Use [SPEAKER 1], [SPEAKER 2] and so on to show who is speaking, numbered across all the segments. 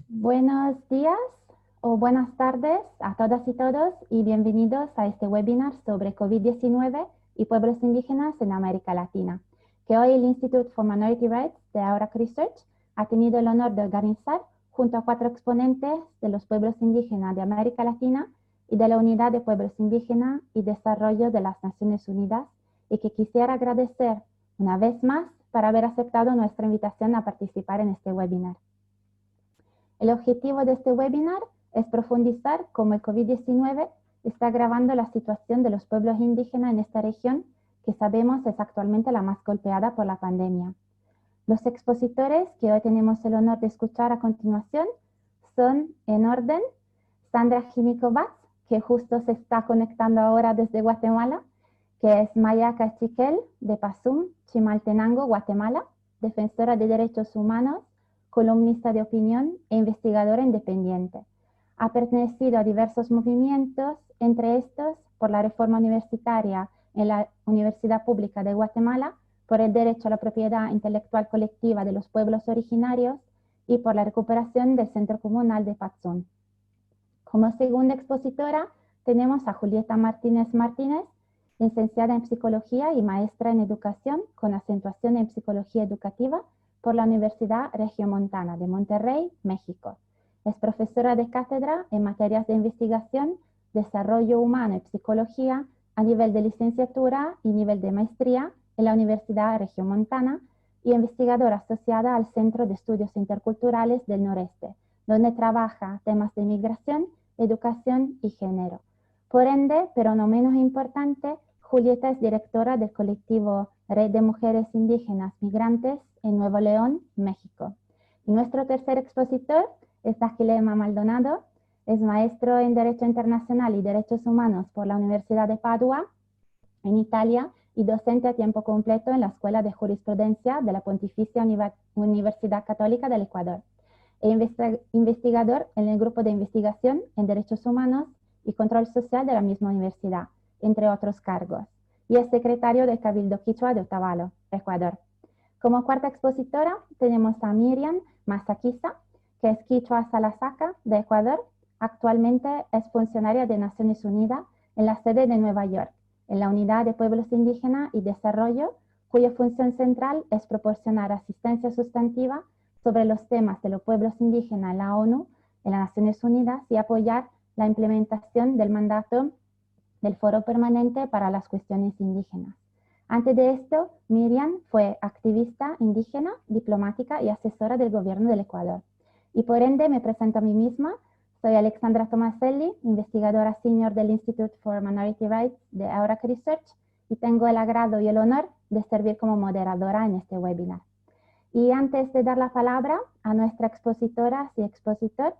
[SPEAKER 1] Buenos días o buenas tardes a todas y todos y bienvenidos a este webinar sobre COVID-19 y pueblos indígenas en América Latina, que hoy el Institute for Minority Rights de AURAC Research ha tenido el honor de organizar junto a 4 exponentes de los pueblos indígenas de América Latina y de la Unidad de Pueblos Indígenas y Desarrollo de las Naciones Unidas, y que quisiera agradecer una vez más por haber aceptado nuestra invitación a participar en este webinar. El objetivo de este webinar es profundizar cómo el COVID-19 está agravando la situación de los pueblos indígenas en esta región, que sabemos es actualmente la más golpeada por la pandemia. Los expositores que hoy tenemos el honor de escuchar a continuación son, en orden, Sandra Jinicovaz, que justo se está conectando ahora desde Guatemala, que es Maya Cachiquel de Pazum, Chimaltenango, Guatemala, defensora de derechos humanos, columnista de opinión e investigadora independiente. Ha pertenecido a diversos movimientos, entre estos por la reforma universitaria en la Universidad Pública de Guatemala, por el derecho a la propiedad intelectual colectiva de los pueblos originarios y por la recuperación del Centro Comunal de Pazún. Como segunda expositora tenemos a Julieta Martínez Martínez, licenciada en Psicología y maestra en Educación con acentuación en Psicología Educativa por la Universidad Regiomontana de Monterrey, México. Es profesora de cátedra en materias de investigación, desarrollo humano y psicología a nivel de licenciatura y nivel de maestría en la Universidad Regiomontana y investigadora asociada al Centro de Estudios Interculturales del Noreste, donde trabaja temas de migración, educación y género. Por ende, pero no menos importante, Julieta es directora del colectivo Red de Mujeres Indígenas Migrantes en Nuevo León, México. Y nuestro tercer expositor es Daquilema Maldonado, es maestro en Derecho Internacional y Derechos Humanos por la Universidad de Padua, en Italia, y docente a tiempo completo en la Escuela de Jurisprudencia de la Pontificia Universidad Católica del Ecuador, e investigador en el Grupo de Investigación en Derechos Humanos y Control Social de la misma universidad, entre otros cargos, y es secretario del Cabildo Quichua de Otavalo, Ecuador. Como cuarta expositora tenemos a Miriam Masaquiza, que es Quichua Salasaca de Ecuador. Actualmente es funcionaria de Naciones Unidas en la sede de Nueva York, en la Unidad de Pueblos Indígenas y Desarrollo, cuya función central es proporcionar asistencia sustantiva sobre los temas de los pueblos indígenas en la ONU, en las Naciones Unidas, y apoyar la implementación del mandato del Foro Permanente para las Cuestiones Indígenas. Antes de esto, Miriam fue activista indígena, diplomática y asesora del gobierno del Ecuador. Y por ende me presento a mí misma. Soy Alexandra Tomaselli, investigadora senior del Institute for Minority Rights de AURAC Research, y tengo el agrado y el honor de servir como moderadora en este webinar. Y antes de dar la palabra a nuestra expositora y expositor,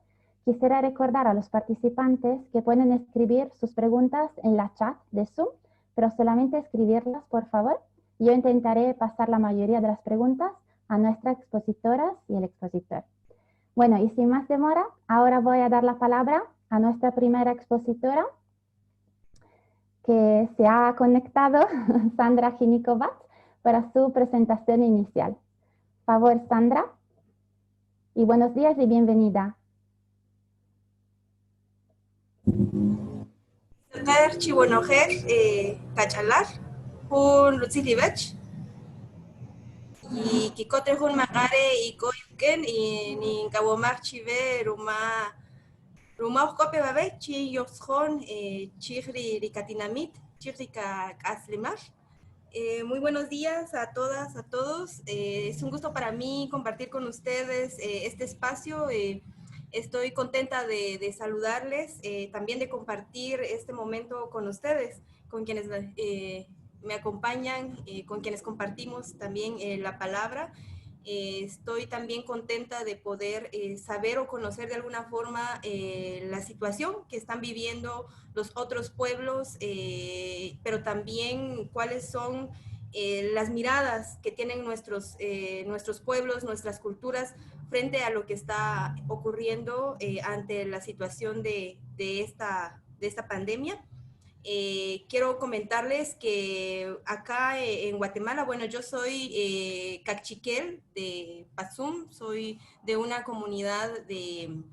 [SPEAKER 1] quisiera recordar a los participantes que pueden escribir sus preguntas en la chat de Zoom, pero solamente escribirlas, por favor. Yo intentaré pasar la mayoría de las preguntas a nuestras expositoras y el expositor. Bueno, y sin más demora, ahora voy a dar la palabra a nuestra primera expositora, que se ha conectado, Sandra Jinicovaz, para su presentación inicial. Por favor, Sandra. Y buenos días y bienvenida.
[SPEAKER 2] Chibonojer, Cachalar, un Lutzilibech, y Kikote un Magare y Koyuken, y ni Kawomar Chive, Ruma Oscope Babe, Chi Yoxon, Chihri Ricatinamit, Chihrika Kaslimar. Muy buenos días a todas, a todos. Es un gusto para mí compartir con ustedes este espacio. Estoy contenta de saludarles, también de compartir este momento con ustedes, con quienes me acompañan, con quienes compartimos también la palabra. Estoy también contenta de poder saber o conocer de alguna forma la situación que están viviendo los otros pueblos, pero también cuáles son las miradas que tienen nuestros pueblos, nuestras culturas, frente a lo que está ocurriendo ante la situación de esta pandemia. quiero comentarles que acá en Guatemala, bueno, yo soy cachiquel de Pazum, soy de una comunidad de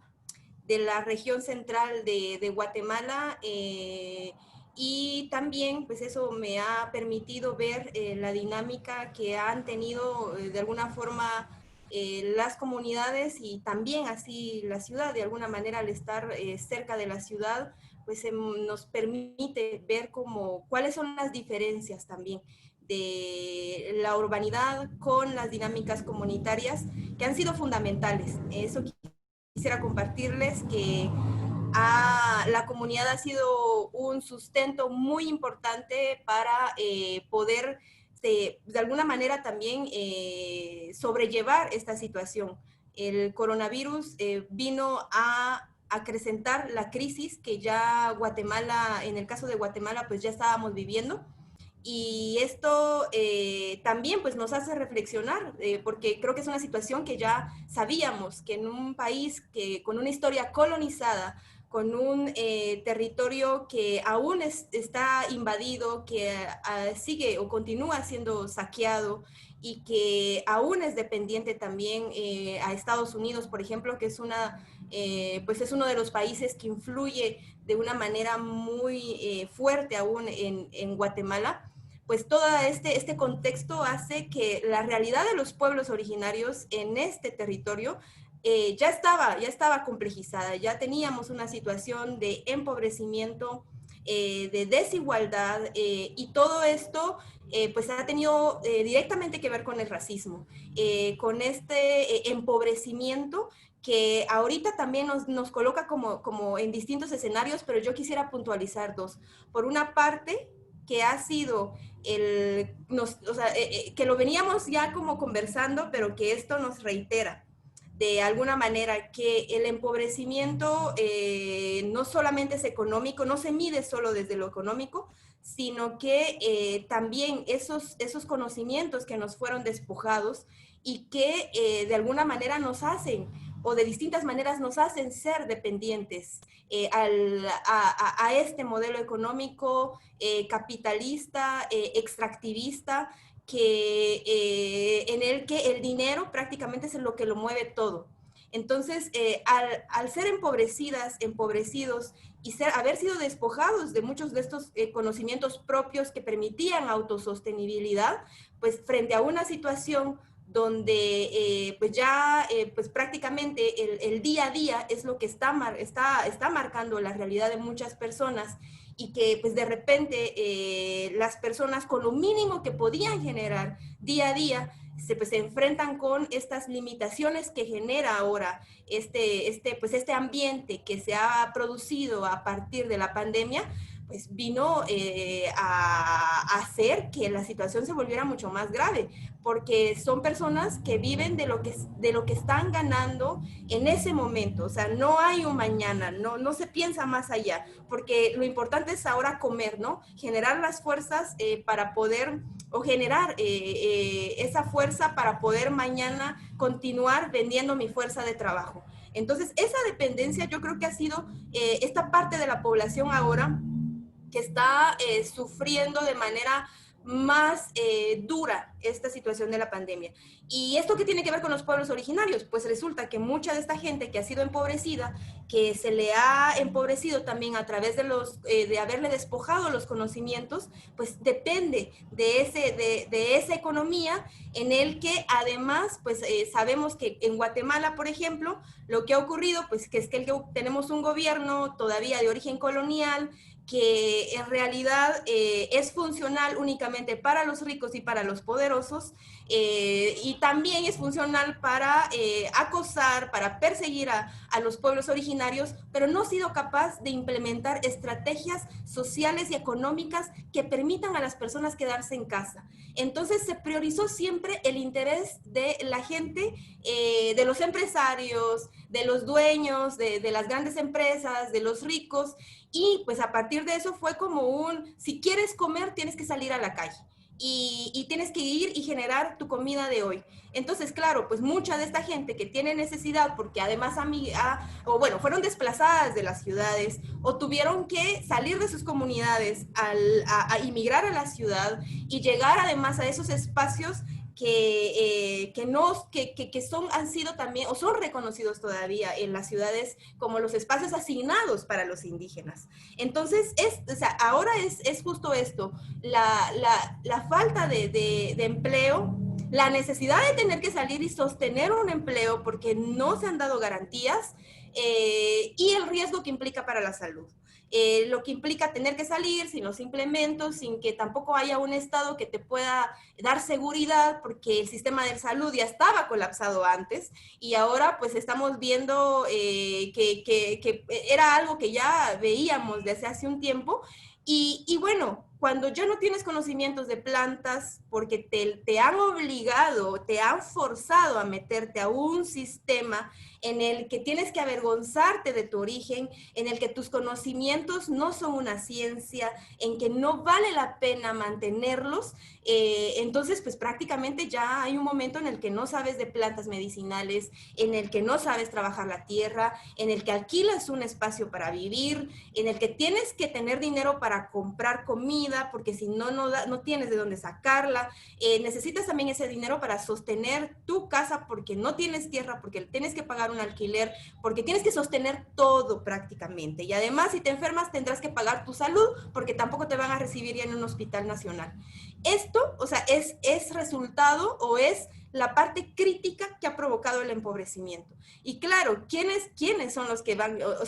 [SPEAKER 2] la región central de Guatemala, y también pues eso me ha permitido ver la dinámica que han tenido de alguna forma las comunidades y también así la ciudad. De alguna manera, al estar cerca de la ciudad, pues nos permite ver cuáles son las diferencias también de la urbanidad con las dinámicas comunitarias que han sido fundamentales. Eso quisiera compartirles, que la comunidad ha sido un sustento muy importante para poder de alguna manera también sobrellevar esta situación. El coronavirus vino a acrecentar la crisis que ya Guatemala, en el caso de Guatemala, pues ya estábamos viviendo. Y esto también pues nos hace reflexionar, porque creo que es una situación que ya sabíamos, que en un país con una historia colonizada, con un territorio que aún está invadido, que sigue o continúa siendo saqueado y que aún es dependiente también a Estados Unidos, por ejemplo, que es pues es uno de los países que influye de una manera muy fuerte aún en Guatemala. Pues todo este contexto hace que la realidad de los pueblos originarios en este territorio ya estaba complejizada. Ya teníamos una situación de empobrecimiento, de desigualdad, y todo esto pues ha tenido directamente que ver con el racismo, con este empobrecimiento que ahorita también nos coloca como en distintos escenarios, pero yo quisiera puntualizar dos. Por una parte, que ha sido que lo veníamos ya como conversando, pero que esto nos reitera de alguna manera, que el empobrecimiento no solamente es económico, no se mide solo desde lo económico, sino que también esos conocimientos que nos fueron despojados y que de alguna manera nos hacen, o de distintas maneras nos hacen ser dependientes a este modelo económico capitalista, extractivista, en el que el dinero prácticamente es lo que lo mueve todo. Entonces, al ser empobrecidos y haber sido despojados de muchos de estos conocimientos propios que permitían autosostenibilidad, pues frente a una situación donde pues ya pues prácticamente el día a día es lo que está marcando la realidad de muchas personas, y que pues de repente las personas con lo mínimo que podían generar día a día se enfrentan con estas limitaciones que genera ahora pues este ambiente que se ha producido a partir de la pandemia, pues vino a hacer que la situación se volviera mucho más grave, porque son personas que viven de lo que están ganando en ese momento. O sea, no hay un mañana, no se piensa más allá, porque lo importante es ahora comer, ¿no? Generar las fuerzas para poder, o generar esa fuerza para poder mañana continuar vendiendo mi fuerza de trabajo. Entonces, esa dependencia yo creo que ha sido esta parte de la población ahora que está sufriendo de manera más dura esta situación de la pandemia. ¿Y esto qué tiene que ver con los pueblos originarios? Pues resulta que mucha de esta gente que ha sido empobrecida, que se le ha empobrecido también a través de haberle despojado los conocimientos, pues depende de esa economía, en el que además pues sabemos que en Guatemala, por ejemplo, lo que ha ocurrido pues que es que tenemos un gobierno todavía de origen colonial, que en realidad es funcional únicamente para los ricos y para los poderosos, y también es funcional para acosar, para perseguir a los pueblos originarios, pero no ha sido capaz de implementar estrategias sociales y económicas que permitan a las personas quedarse en casa. Entonces se priorizó siempre el interés de la gente, de los empresarios, de los dueños, de las grandes empresas, de los ricos, y pues a partir de eso fue como si quieres comer, tienes que salir a la calle. y tienes que ir y generar tu comida de hoy. Entonces, claro, pues mucha de esta gente que tiene necesidad, porque además o bueno, fueron desplazadas de las ciudades o tuvieron que salir de sus comunidades a inmigrar a la ciudad y llegar además a esos espacios han sido también, o son reconocidos todavía en las ciudades como los espacios asignados para los indígenas. Entonces, o sea, ahora es justo esto, la falta de empleo, la necesidad de tener que salir y sostener un empleo porque no se han dado garantías, y el riesgo que implica para la salud. Lo que implica tener que salir sin los implementos, sin que tampoco haya un Estado que te pueda dar seguridad, porque el sistema de salud ya estaba colapsado antes y ahora pues estamos viendo que era algo que ya veíamos desde hace un tiempo. Y bueno, cuando ya no tienes conocimientos de plantas porque te han obligado, te han forzado a meterte a un sistema en el que tienes que avergonzarte de tu origen, en el que tus conocimientos no son una ciencia, en que no vale la pena mantenerlos, entonces pues prácticamente ya hay un momento en el que no sabes de plantas medicinales, en el que no sabes trabajar la tierra, en el que alquilas un espacio para vivir, en el que tienes que tener dinero para comprar comida, porque si no, no tienes de dónde sacarla. Necesitas también ese dinero para sostener tu casa porque no tienes tierra, porque tienes que pagar un alquiler, porque tienes que sostener todo prácticamente. Y además, si te enfermas, tendrás que pagar tu salud porque tampoco te van a recibir ya en un hospital nacional. Esto, o sea, es resultado o es la parte crítica que ha provocado el empobrecimiento. Y claro, ¿quiénes son los que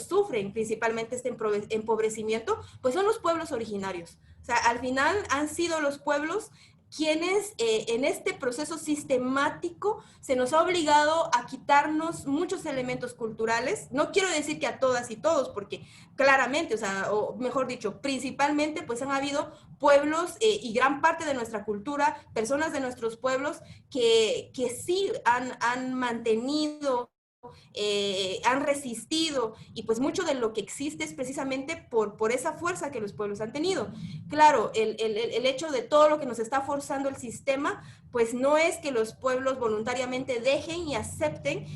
[SPEAKER 2] sufren principalmente este empobrecimiento? Pues son los pueblos originarios. O sea, al final han sido los pueblos quienes en este proceso sistemático se nos ha obligado a quitarnos muchos elementos culturales. No quiero decir que a todas y todos, porque claramente, o sea, o mejor dicho, principalmente, pues han habido pueblos y gran parte de nuestra cultura, personas de nuestros pueblos que sí han mantenido, han resistido, y pues mucho de lo que existe es precisamente por esa fuerza que los pueblos han tenido. Claro, el hecho de todo lo que nos está forzando el sistema, pues no es que los pueblos voluntariamente dejen y acepten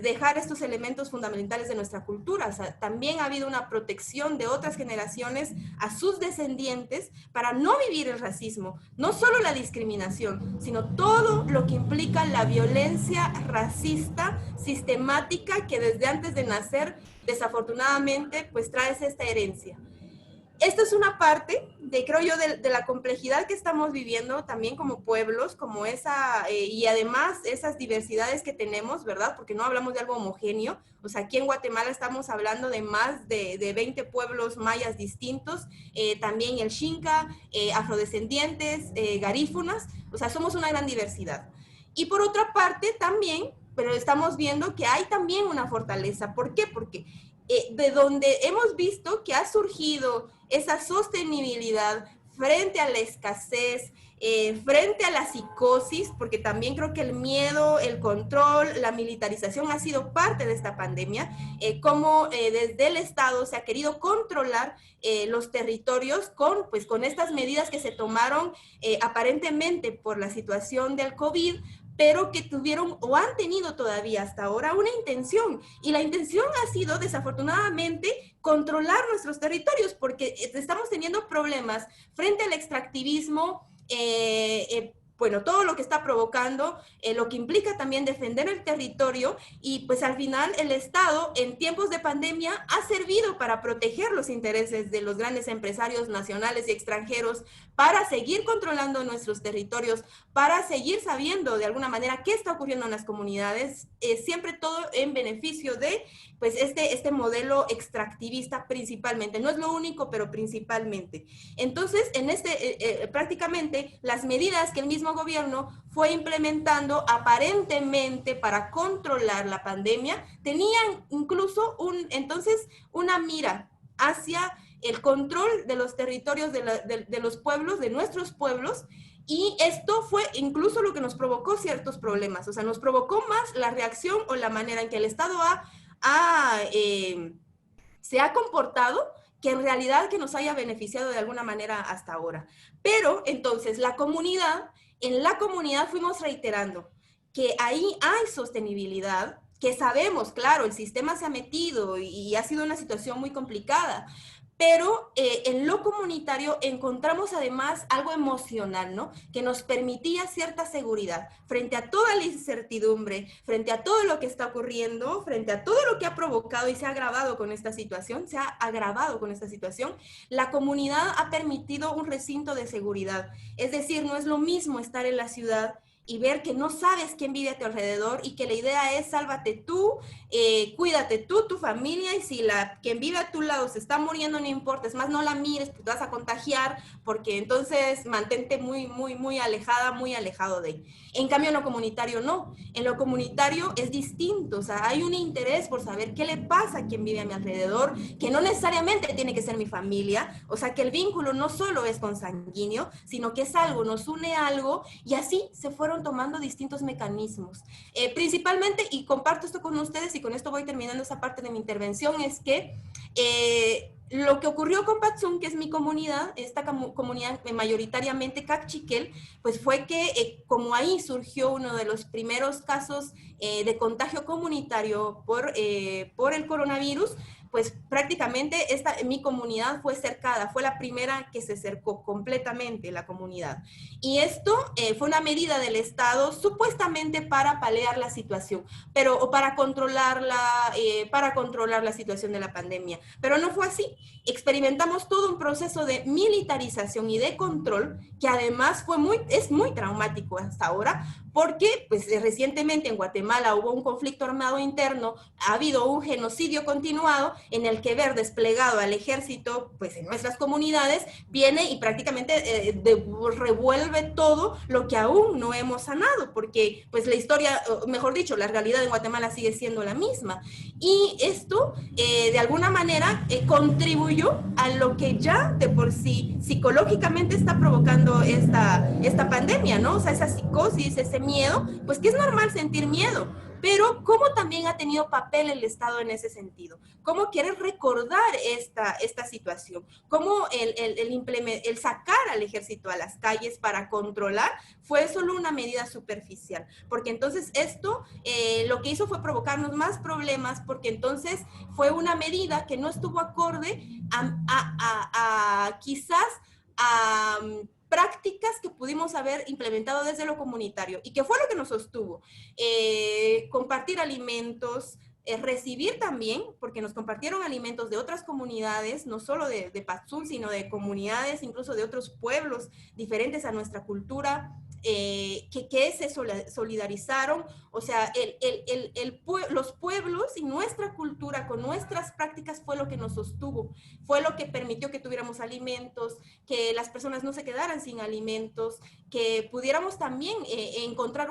[SPEAKER 2] dejar estos elementos fundamentales de nuestra cultura. O sea, también ha habido una protección de otras generaciones a sus descendientes para no vivir el racismo, no solo la discriminación, sino todo lo que implica la violencia racista sistemática que desde antes de nacer, desafortunadamente, pues traes esta herencia. Esto es una parte creo yo, de la complejidad que estamos viviendo también como pueblos, como y además esas diversidades que tenemos, ¿verdad? Porque no hablamos de algo homogéneo. O sea, aquí en Guatemala estamos hablando de más de 20 pueblos mayas distintos, también el Xinca, afrodescendientes, garífunas. O sea, somos una gran diversidad. Y por otra parte también, pero estamos viendo que hay también una fortaleza. ¿Por qué? Porque de donde hemos visto que ha surgido esa sostenibilidad frente a la escasez, frente a la psicosis, porque también creo que el miedo, el control, la militarización ha sido parte de esta pandemia, como desde el Estado se ha querido controlar los territorios con estas medidas que se tomaron aparentemente por la situación del COVID, pero que tuvieron o han tenido todavía hasta ahora una intención. Y la intención ha sido, desafortunadamente, controlar nuestros territorios, porque estamos teniendo problemas frente al extractivismo, bueno, todo lo que está provocando, lo que implica también defender el territorio, y pues al final el Estado en tiempos de pandemia ha servido para proteger los intereses de los grandes empresarios nacionales y extranjeros, para seguir controlando nuestros territorios, para seguir sabiendo de alguna manera qué está ocurriendo en las comunidades, siempre todo en beneficio de pues este modelo extractivista principalmente. No es lo único, pero principalmente. Entonces, prácticamente las medidas que el mismo gobierno fue implementando aparentemente para controlar la pandemia tenían incluso entonces una mira hacia el control de los territorios de los pueblos, de nuestros pueblos, y esto fue incluso lo que nos provocó ciertos problemas. O sea, nos provocó más la reacción o la manera en que el Estado se ha comportado, que en realidad que nos haya beneficiado de alguna manera hasta ahora. Pero entonces en la comunidad fuimos reiterando que ahí hay sostenibilidad, que sabemos, claro, el sistema se ha metido y ha sido una situación muy complicada, pero en lo comunitario encontramos además algo emocional, ¿no? Que nos permitía cierta seguridad frente a toda la incertidumbre, frente a todo lo que está ocurriendo, frente a todo lo que ha provocado y se ha agravado con esta situación, la comunidad ha permitido un recinto de seguridad. Es decir, no es lo mismo estar en la ciudad y ver que no sabes quién vive a tu alrededor y que la idea es sálvate tú, cuídate tú, tu familia, y si quien vive a tu lado se está muriendo, no importa, es más, no la mires, pues te vas a contagiar, porque entonces mantente muy, muy, muy alejada, muy alejado de ahí. En cambio, en lo comunitario no, en lo comunitario es distinto, o sea, hay un interés por saber qué le pasa a quien vive a mi alrededor, que no necesariamente tiene que ser mi familia, o sea, que el vínculo no solo es consanguíneo, sino que es algo, nos une algo, y así se fueron tomando distintos mecanismos. Principalmente, y comparto esto con ustedes y con esto voy terminando esa parte de mi intervención, es que lo que ocurrió con Patzum, que es mi comunidad, esta comunidad mayoritariamente cachiquel, pues fue que como ahí surgió uno de los primeros casos de contagio comunitario por el coronavirus, pues prácticamente mi comunidad fue cercada, fue la primera que se cercó completamente la comunidad. Y esto fue una medida del Estado supuestamente para paliar la situación, o para controlar la situación de la pandemia. Pero no fue así. Experimentamos todo un proceso de militarización y de control que además es muy traumático hasta ahora, porque pues, recientemente en Guatemala hubo un conflicto armado interno, ha habido un genocidio continuado en el que ver desplegado al ejército pues, en nuestras comunidades viene y prácticamente revuelve todo lo que aún no hemos sanado, porque pues, la historia, mejor dicho, la realidad en Guatemala sigue siendo la misma. Y esto, de alguna manera, contribuyó a lo que ya de por sí psicológicamente está provocando esta pandemia, ¿no? O sea, esa psicosis, ese miedo, pues que es normal sentir miedo, pero cómo también ha tenido papel el Estado en ese sentido, cómo quiere recordar esta situación, cómo el sacar al ejército a las calles para controlar fue solo una medida superficial, porque entonces esto lo que hizo fue provocarnos más problemas, porque entonces fue una medida que no estuvo acorde quizás a prácticas que pudimos haber implementado desde lo comunitario y que fue lo que nos sostuvo. Compartir alimentos, recibir también, porque nos compartieron alimentos de otras comunidades, no solo de Patzum, sino de comunidades, incluso de otros pueblos diferentes a nuestra cultura, que se solidarizaron, o sea, los pueblos y nuestra cultura con nuestras prácticas fue lo que nos sostuvo, fue lo que permitió que tuviéramos alimentos, que las personas no se quedaran sin alimentos, que pudiéramos también encontrar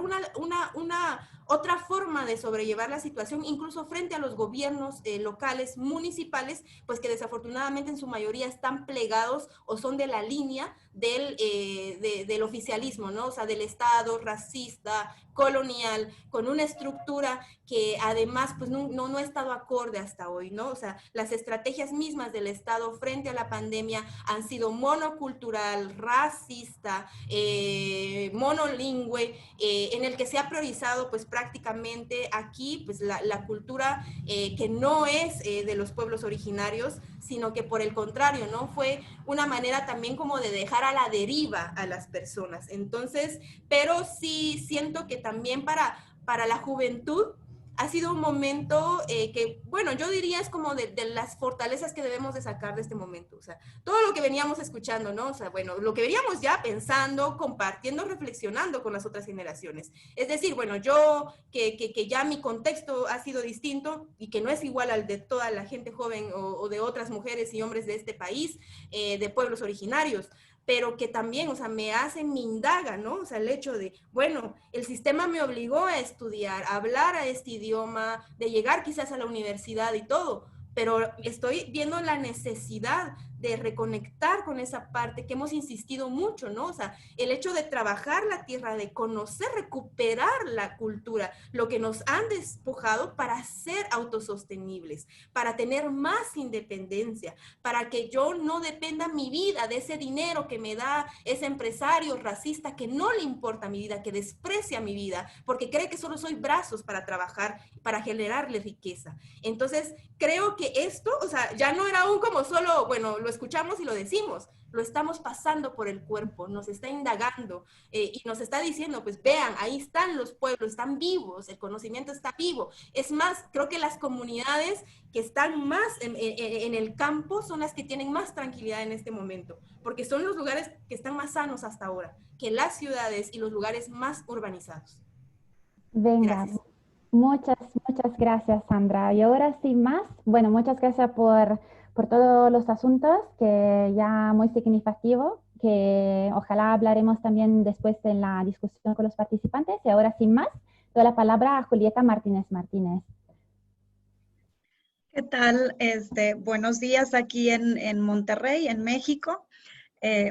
[SPEAKER 2] otra forma de sobrellevar la situación, incluso frente a los gobiernos locales, municipales, pues que desafortunadamente en su mayoría están plegados o son de la línea del oficialismo, ¿no? O sea, del Estado racista, colonial, con una estructura que además pues no ha estado acorde hasta hoy, ¿no? O sea, las estrategias mismas del Estado frente a la pandemia han sido monocultural, racista, monolingüe, en el que se ha priorizado pues prácticamente aquí pues la cultura que no es de los pueblos originarios, sino que por el contrario, ¿no? Fue una manera también como de dejar a la deriva a las personas. Entonces, pero sí siento que también para la juventud ha sido un momento que, bueno, yo diría es como de las fortalezas que debemos de sacar de este momento. O sea, todo lo que veníamos escuchando, ¿no? O sea, bueno, lo que veníamos ya pensando, compartiendo, reflexionando con las otras generaciones. Es decir, bueno, yo que ya mi contexto ha sido distinto y que no es igual al de toda la gente joven o de otras mujeres y hombres de este país, de pueblos originarios, pero que también, o sea, me indaga, ¿no? O sea, el hecho de, bueno, el sistema me obligó a estudiar, a hablar a este idioma, de llegar quizás a la universidad y todo, pero estoy viendo la necesidad de reconectar con esa parte que hemos insistido mucho, ¿no? O sea, el hecho de trabajar la tierra, de conocer, recuperar la cultura, lo que nos han despojado para ser autosostenibles, para tener más independencia, para que yo no dependa mi vida de ese dinero que me da ese empresario racista que no le importa mi vida, que desprecia mi vida, porque cree que solo soy brazos para trabajar, para generarle riqueza. Entonces, creo que esto, o sea, ya no era aún como solo, bueno, lo escuchamos y lo decimos, lo estamos pasando por el cuerpo, nos está indagando y nos está diciendo, pues vean, ahí están los pueblos, están vivos, el conocimiento está vivo. Es más, creo que las comunidades que están más en el campo son las que tienen más tranquilidad en este momento, porque son los lugares que están más sanos hasta ahora, que las ciudades y los lugares más urbanizados.
[SPEAKER 1] Venga,
[SPEAKER 2] Gracias.
[SPEAKER 1] muchas gracias, Sandra. Y ahora sí más, bueno, muchas gracias por todos los asuntos, que ya muy significativo, que ojalá hablaremos también después en la discusión con los participantes. Y ahora sin más, doy la palabra a Julieta Martínez Martínez.
[SPEAKER 3] ¿Qué tal? Buenos días aquí en Monterrey, en México.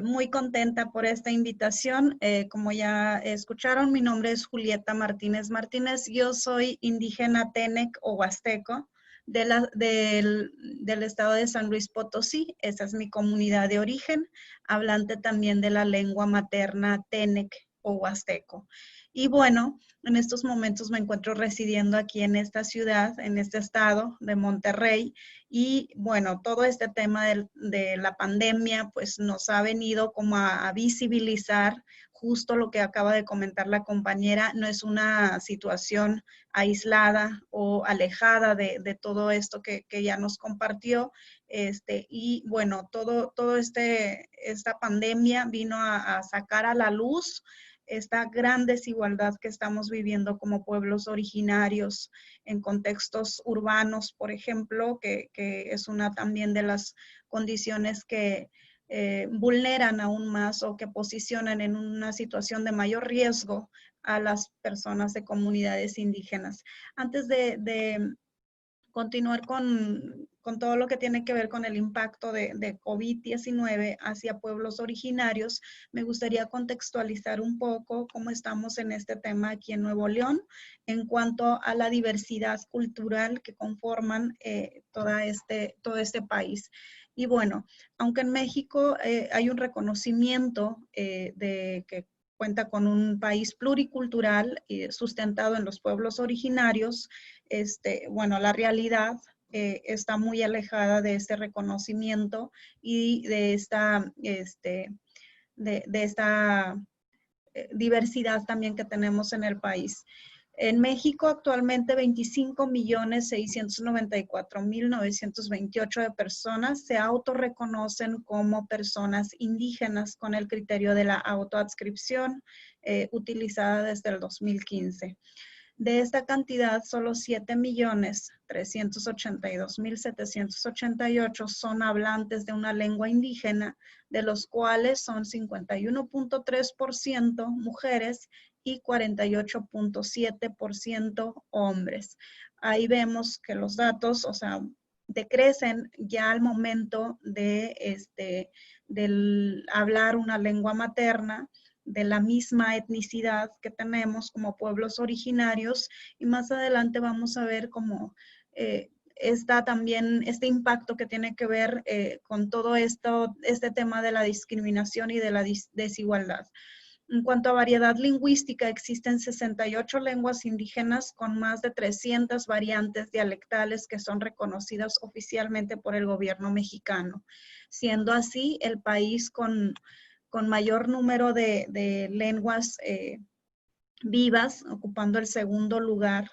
[SPEAKER 3] Muy contenta por esta invitación. Como ya escucharon, mi nombre es Julieta Martínez Martínez. Yo soy indígena Tenec o Huasteco del estado de San Luis Potosí. Esa es mi comunidad de origen, hablante también de la lengua materna Tenec o Huasteco. Y bueno, en estos momentos me encuentro residiendo aquí en esta ciudad, en este estado de Monterrey. Y bueno, todo este tema de la pandemia pues nos ha venido como a visibilizar justo lo que acaba de comentar la compañera. No es una situación aislada o alejada de todo esto que ya nos compartió. Y bueno, esta pandemia vino a sacar a la luz esta gran desigualdad que estamos viviendo como pueblos originarios en contextos urbanos, por ejemplo, que es una también de las condiciones que vulneran aún más o que posicionan en una situación de mayor riesgo a las personas de comunidades indígenas. Antes de continuar con todo lo que tiene que ver con el impacto de COVID-19 hacia pueblos originarios, me gustaría contextualizar un poco cómo estamos en este tema aquí en Nuevo León en cuanto a la diversidad cultural que conforman todo este país. Y bueno, aunque en México hay un reconocimiento de que cuenta con un país pluricultural sustentado en los pueblos originarios, bueno, la realidad está muy alejada de este reconocimiento y de esta diversidad también que tenemos en el país. En México actualmente 25.694.928 de personas se autorreconocen como personas indígenas con el criterio de la autoadscripción utilizada desde el 2015. De esta cantidad, solo 7.382.788 son hablantes de una lengua indígena, de los cuales son 51.3% mujeres y 48.7% hombres. Ahí vemos que los datos, o sea, decrecen ya al momento del hablar una lengua materna, de la misma etnicidad que tenemos como pueblos originarios, y más adelante vamos a ver cómo está también este impacto que tiene que ver con todo este tema de la discriminación y de la desigualdad. En cuanto a variedad lingüística, existen 68 lenguas indígenas con más de 300 variantes dialectales que son reconocidas oficialmente por el gobierno mexicano, siendo así el país con mayor número de lenguas vivas, ocupando el segundo lugar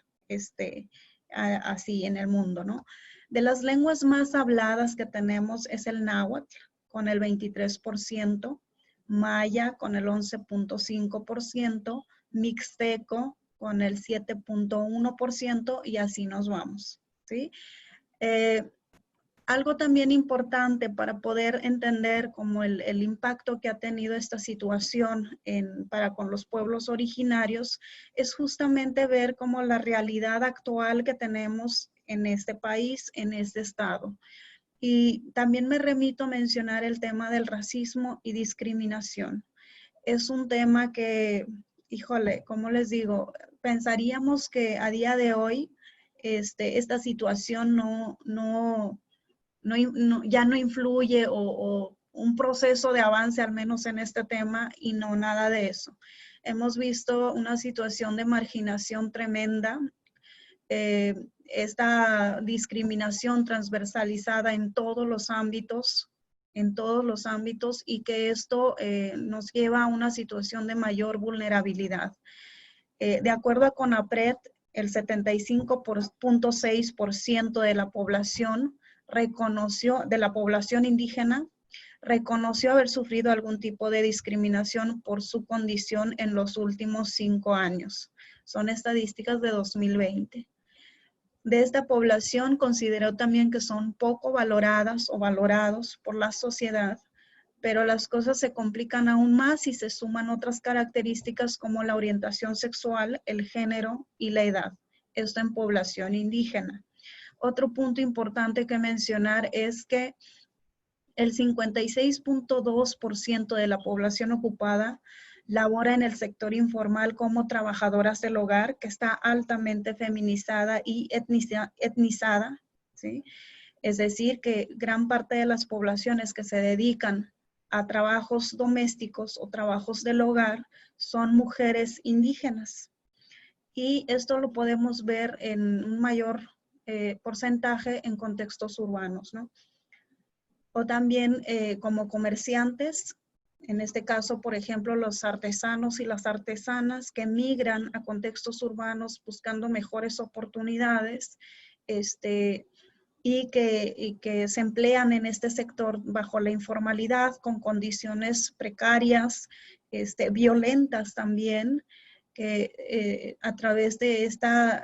[SPEAKER 3] así en el mundo, ¿no? De las lenguas más habladas que tenemos es el náhuatl, con el 23%, maya con el 11.5%, mixteco con el 7.1% y así nos vamos, ¿sí? Algo también importante para poder entender como el impacto que ha tenido esta situación para con los pueblos originarios es justamente ver como la realidad actual que tenemos en este país, en este estado. Y también me remito a mencionar el tema del racismo y discriminación. Es un tema que, híjole, ¿cómo les digo? Pensaríamos que a día de hoy esta situación ya no influye o un proceso de avance al menos en este tema, y no, nada de eso. Hemos visto una situación de marginación tremenda, esta discriminación transversalizada en todos los ámbitos, y que esto nos lleva a una situación de mayor vulnerabilidad. De acuerdo a CONAPRED, el 75.6% de la población indígena reconoció haber sufrido algún tipo de discriminación por su condición en los últimos 5 años. Son estadísticas de 2020. De esta población consideró también que son poco valoradas o valorados por la sociedad, pero las cosas se complican aún más si se suman otras características como la orientación sexual, el género y la edad. Esto en población indígena. Otro punto importante que mencionar es que el 56.2% de la población ocupada labora en el sector informal como trabajadoras del hogar, que está altamente feminizada y etnizada, ¿sí? Es decir, que gran parte de las poblaciones que se dedican a trabajos domésticos o trabajos del hogar son mujeres indígenas. Y esto lo podemos ver en un mayor porcentaje en contextos urbanos, ¿no? O también como comerciantes, en este caso, por ejemplo, los artesanos y las artesanas que migran a contextos urbanos buscando mejores oportunidades, y que se emplean en este sector bajo la informalidad, con condiciones precarias, violentas también, que a través de esta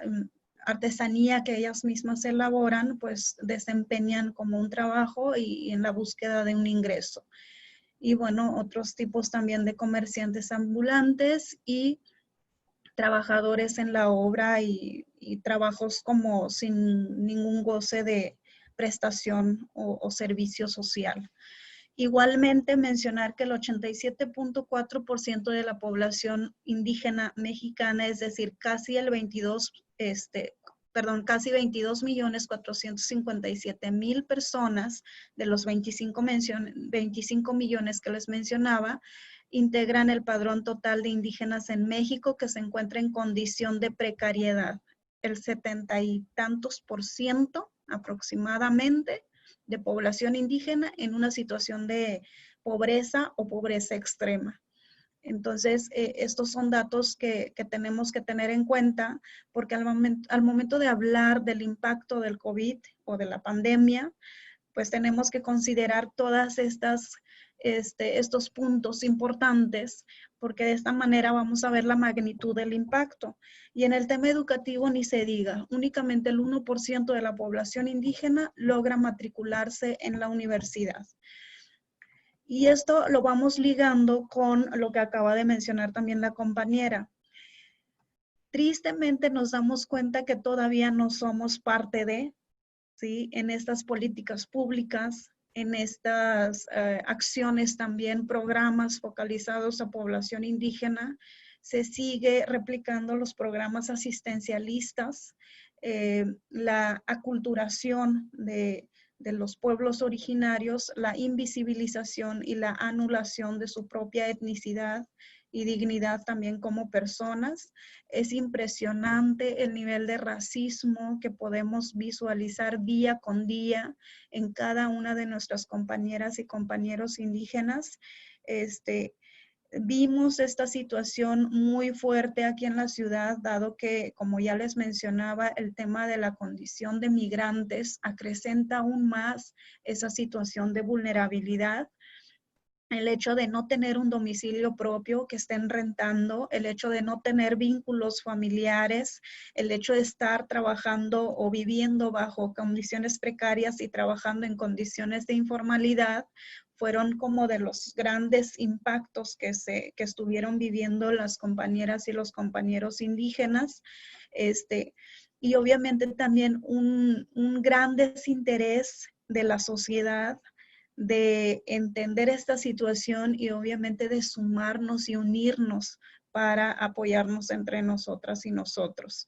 [SPEAKER 3] artesanía que ellas mismas elaboran, pues desempeñan como un trabajo y en la búsqueda de un ingreso. Y bueno, otros tipos también de comerciantes ambulantes y trabajadores en la obra y trabajos como sin ningún goce de prestación o servicio social. Igualmente mencionar que el 87.4% de la población indígena mexicana, es decir, casi 22.457.000 personas de los 25 millones que les mencionaba, integran el padrón total de indígenas en México, que se encuentra en condición de precariedad. El 70 y tantos % aproximadamente de población indígena en una situación de pobreza o pobreza extrema. Entonces, estos son datos que tenemos que tener en cuenta, porque al momento de hablar del impacto del COVID o de la pandemia, pues tenemos que considerar todas estos puntos importantes, porque de esta manera vamos a ver la magnitud del impacto. Y en el tema educativo ni se diga, únicamente el 1% de la población indígena logra matricularse en la universidad. Y esto lo vamos ligando con lo que acaba de mencionar también la compañera. Tristemente nos damos cuenta que todavía no somos parte de, ¿sí?, en estas políticas públicas, en estas acciones también, programas focalizados a población indígena. Se sigue replicando los programas asistencialistas, la aculturación de los pueblos originarios, la invisibilización y la anulación de su propia etnicidad y dignidad también como personas. Es impresionante el nivel de racismo que podemos visualizar día con día en cada una de nuestras compañeras y compañeros indígenas. Vimos esta situación muy fuerte aquí en la ciudad, dado que, como ya les mencionaba, el tema de la condición de migrantes acrecenta aún más esa situación de vulnerabilidad. El hecho de no tener un domicilio propio que estén rentando, el hecho de no tener vínculos familiares, el hecho de estar trabajando o viviendo bajo condiciones precarias y trabajando en condiciones de informalidad, fueron como de los grandes impactos que estuvieron viviendo las compañeras y los compañeros indígenas. Y obviamente también un gran desinterés de la sociedad, de entender esta situación y obviamente de sumarnos y unirnos para apoyarnos entre nosotras y nosotros.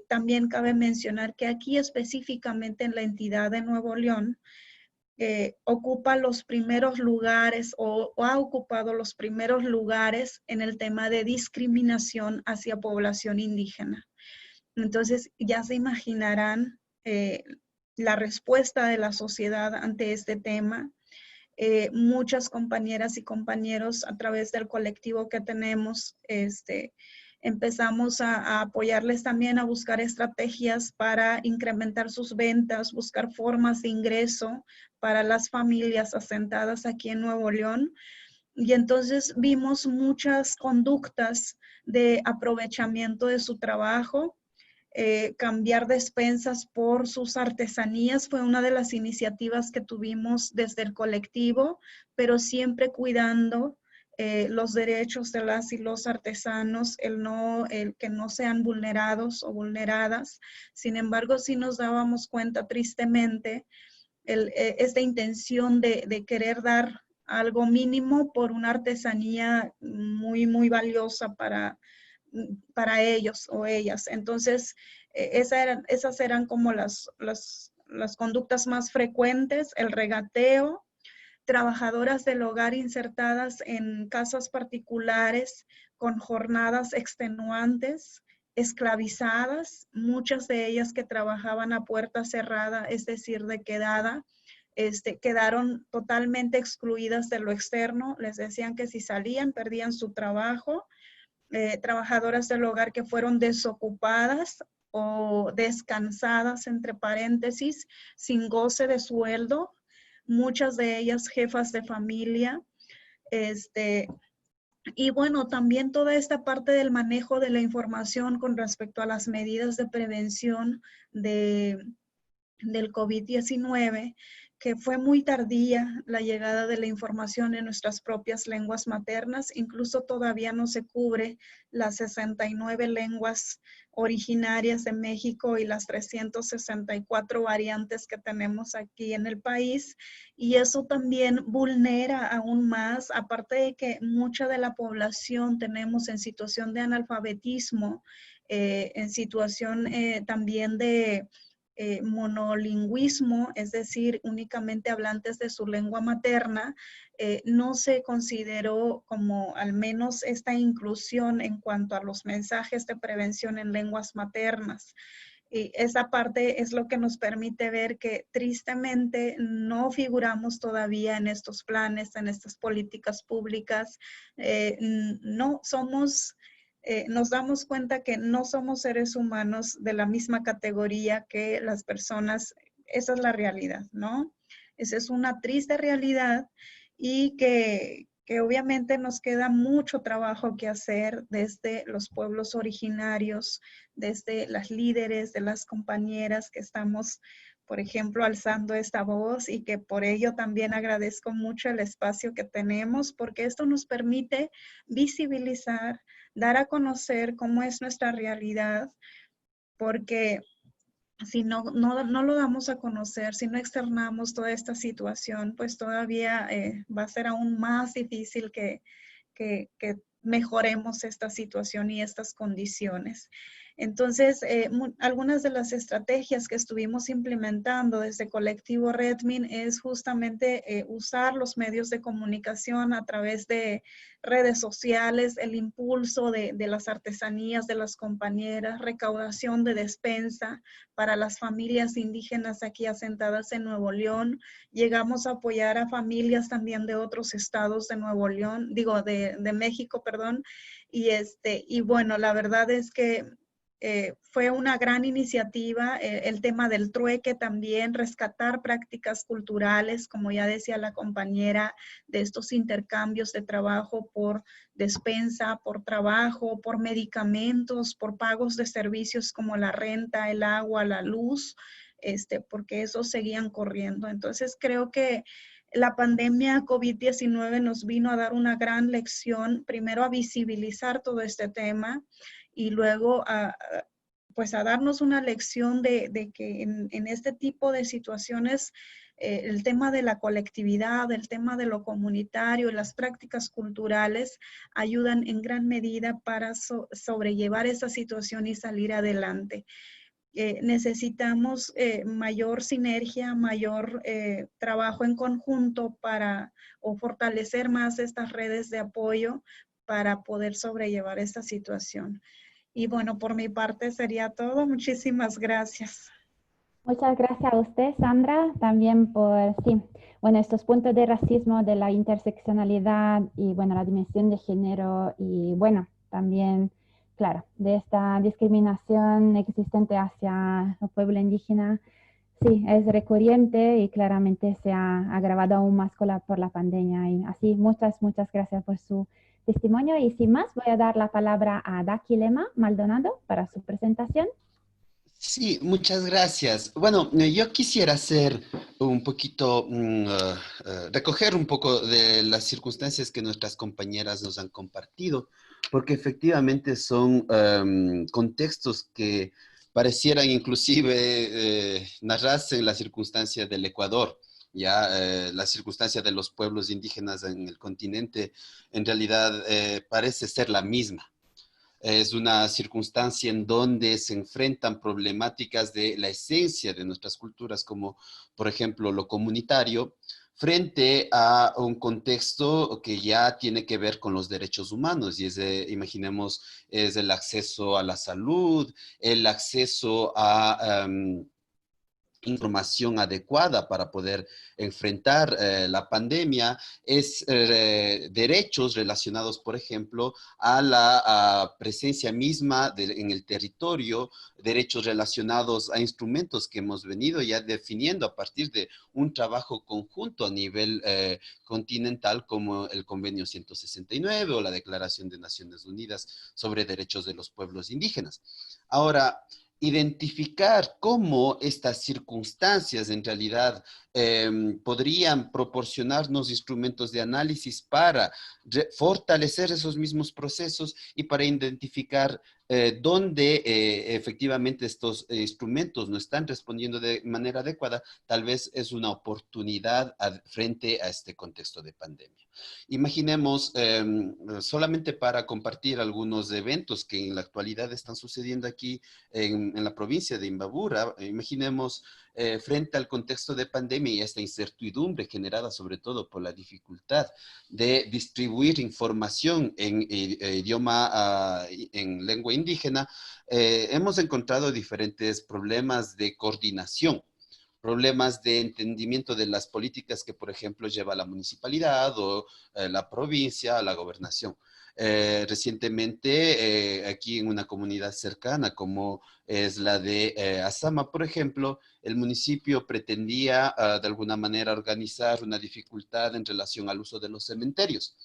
[SPEAKER 3] También cabe mencionar que aquí específicamente en la entidad de Nuevo León, ocupa los primeros lugares o ha ocupado los primeros lugares en el tema de discriminación hacia población indígena. Entonces ya se imaginarán la respuesta de la sociedad ante este tema. Muchas compañeras y compañeros a través del colectivo que tenemos, empezamos a apoyarles también a buscar estrategias para incrementar sus ventas, buscar formas de ingreso para las familias asentadas aquí en Nuevo León. Y entonces vimos muchas conductas de aprovechamiento de su trabajo. Cambiar despensas por sus artesanías fue una de las iniciativas que tuvimos desde el colectivo, pero siempre cuidando los derechos de las y los artesanos, el que no sean vulnerados o vulneradas. Sin embargo, sí nos dábamos cuenta tristemente esta intención de querer dar algo mínimo por una artesanía muy, muy valiosa para ellos o ellas. Entonces, esas eran como las conductas más frecuentes, el regateo, trabajadoras del hogar insertadas en casas particulares con jornadas extenuantes, esclavizadas, muchas de ellas que trabajaban a puerta cerrada, es decir, de quedada, quedaron totalmente excluidas de lo externo. Les decían que si salían perdían su trabajo. Trabajadoras del hogar que fueron desocupadas o descansadas, entre paréntesis, sin goce de sueldo, muchas de ellas jefas de familia. Y bueno, también toda esta parte del manejo de la información con respecto a las medidas de prevención del COVID-19, que fue muy tardía la llegada de la información en nuestras propias lenguas maternas. Incluso todavía no se cubre las 69 lenguas originarias de México y las 364 variantes que tenemos aquí en el país. Y eso también vulnera aún más, aparte de que mucha de la población tenemos en situación de analfabetismo, en situación también de monolingüismo, es decir, únicamente hablantes de su lengua materna, no se consideró como al menos esta inclusión en cuanto a los mensajes de prevención en lenguas maternas. Y esa parte es lo que nos permite ver que tristemente no figuramos todavía en estos planes, en estas políticas públicas. No somos... nos damos cuenta que no somos seres humanos de la misma categoría que las personas. Esa es la realidad, ¿no? Esa es una triste realidad y que obviamente nos queda mucho trabajo que hacer desde los pueblos originarios, desde las líderes, de las compañeras que estamos, por ejemplo, alzando esta voz, y que por ello también agradezco mucho el espacio que tenemos, porque esto nos permite visibilizar, dar a conocer cómo es nuestra realidad, porque si no lo damos a conocer, si no externamos toda esta situación, pues todavía va a ser aún más difícil que mejoremos esta situación y estas condiciones. Entonces, algunas de las estrategias que estuvimos implementando desde Colectivo Redmin es justamente usar los medios de comunicación a través de redes sociales, el impulso de las artesanías de las compañeras, recaudación de despensa para las familias indígenas aquí asentadas en Nuevo León. Llegamos a apoyar a familias también de otros estados de Nuevo León, digo, de México, perdón. Y bueno, la verdad es que fue una gran iniciativa, el tema del trueque también, rescatar prácticas culturales, como ya decía la compañera, de estos intercambios de trabajo por despensa, por trabajo, por medicamentos, por pagos de servicios como la renta, el agua, la luz, porque esos seguían corriendo. Entonces creo que la pandemia COVID-19 nos vino a dar una gran lección, primero a visibilizar todo este tema, y luego pues a darnos una lección de que en este tipo de situaciones el tema de la colectividad, el tema de lo comunitario, las prácticas culturales ayudan en gran medida para sobrellevar esa situación y salir adelante. Necesitamos mayor sinergia, mayor trabajo en conjunto para o fortalecer más estas redes de apoyo para poder sobrellevar esta situación. Y bueno, por mi parte sería todo. Muchísimas gracias.
[SPEAKER 1] Muchas gracias a usted, Sandra, también por, sí, bueno, estos puntos de racismo, de la interseccionalidad y, bueno, la dimensión de género y, bueno, también, claro, de esta discriminación existente hacia el pueblo indígena. Sí, es recurrente y claramente se ha agravado aún más por la pandemia. Y así, muchas gracias por su testimonio. Y sin más, voy a dar la palabra a Daquilema Maldonado para su presentación.
[SPEAKER 4] Sí, muchas gracias. Bueno, yo quisiera hacer un poquito, recoger un poco de las circunstancias que nuestras compañeras nos han compartido, porque efectivamente son contextos que parecieran inclusive narrarse en las circunstancias del Ecuador. Ya la circunstancia de los pueblos indígenas en el continente en realidad parece ser la misma. Es una circunstancia en donde se enfrentan problemáticas de la esencia de nuestras culturas, como por ejemplo lo comunitario, frente a un contexto que ya tiene que ver con los derechos humanos, y es, imaginemos, es el acceso a la salud, el acceso a información adecuada para poder enfrentar la pandemia, es derechos relacionados, por ejemplo, a la presencia misma en el territorio, derechos relacionados a instrumentos que hemos venido ya definiendo a partir de un trabajo conjunto a nivel continental, como el Convenio 169 o la Declaración de Naciones Unidas sobre Derechos de los Pueblos Indígenas. Ahora, identificar cómo estas circunstancias en realidad podrían proporcionarnos instrumentos de análisis para fortalecer esos mismos procesos y para identificar dónde efectivamente estos instrumentos no están respondiendo de manera adecuada, tal vez es una oportunidad frente a este contexto de pandemia. Imaginemos, solamente para compartir algunos eventos que en la actualidad están sucediendo aquí en la provincia de Imbabura, imaginemos frente al contexto de pandemia y esta incertidumbre generada sobre todo por la dificultad de distribuir información en idioma, en lengua indígena, hemos encontrado diferentes problemas de coordinación, problemas de entendimiento de las políticas que, por ejemplo, lleva la municipalidad o la provincia, la gobernación. Recientemente, aquí en una comunidad cercana, como es la de Azama, por ejemplo, el municipio pretendía de alguna manera organizar una dificultad en relación al uso de los cementerios.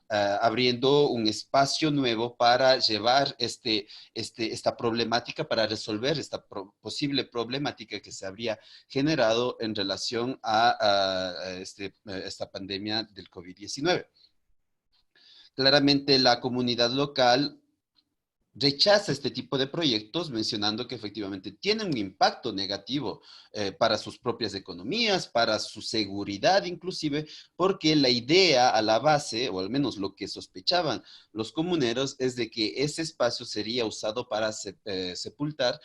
[SPEAKER 4] Abriendo un espacio nuevo para llevar esta problemática, para resolver esta posible problemática que se habría generado en relación a esta pandemia del COVID-19. Claramente la comunidad local rechaza este tipo de proyectos, mencionando que efectivamente tienen un impacto negativo para sus propias economías, para su seguridad inclusive, porque la idea a la base, o al menos lo que sospechaban los comuneros, es de que ese espacio sería usado para sepultar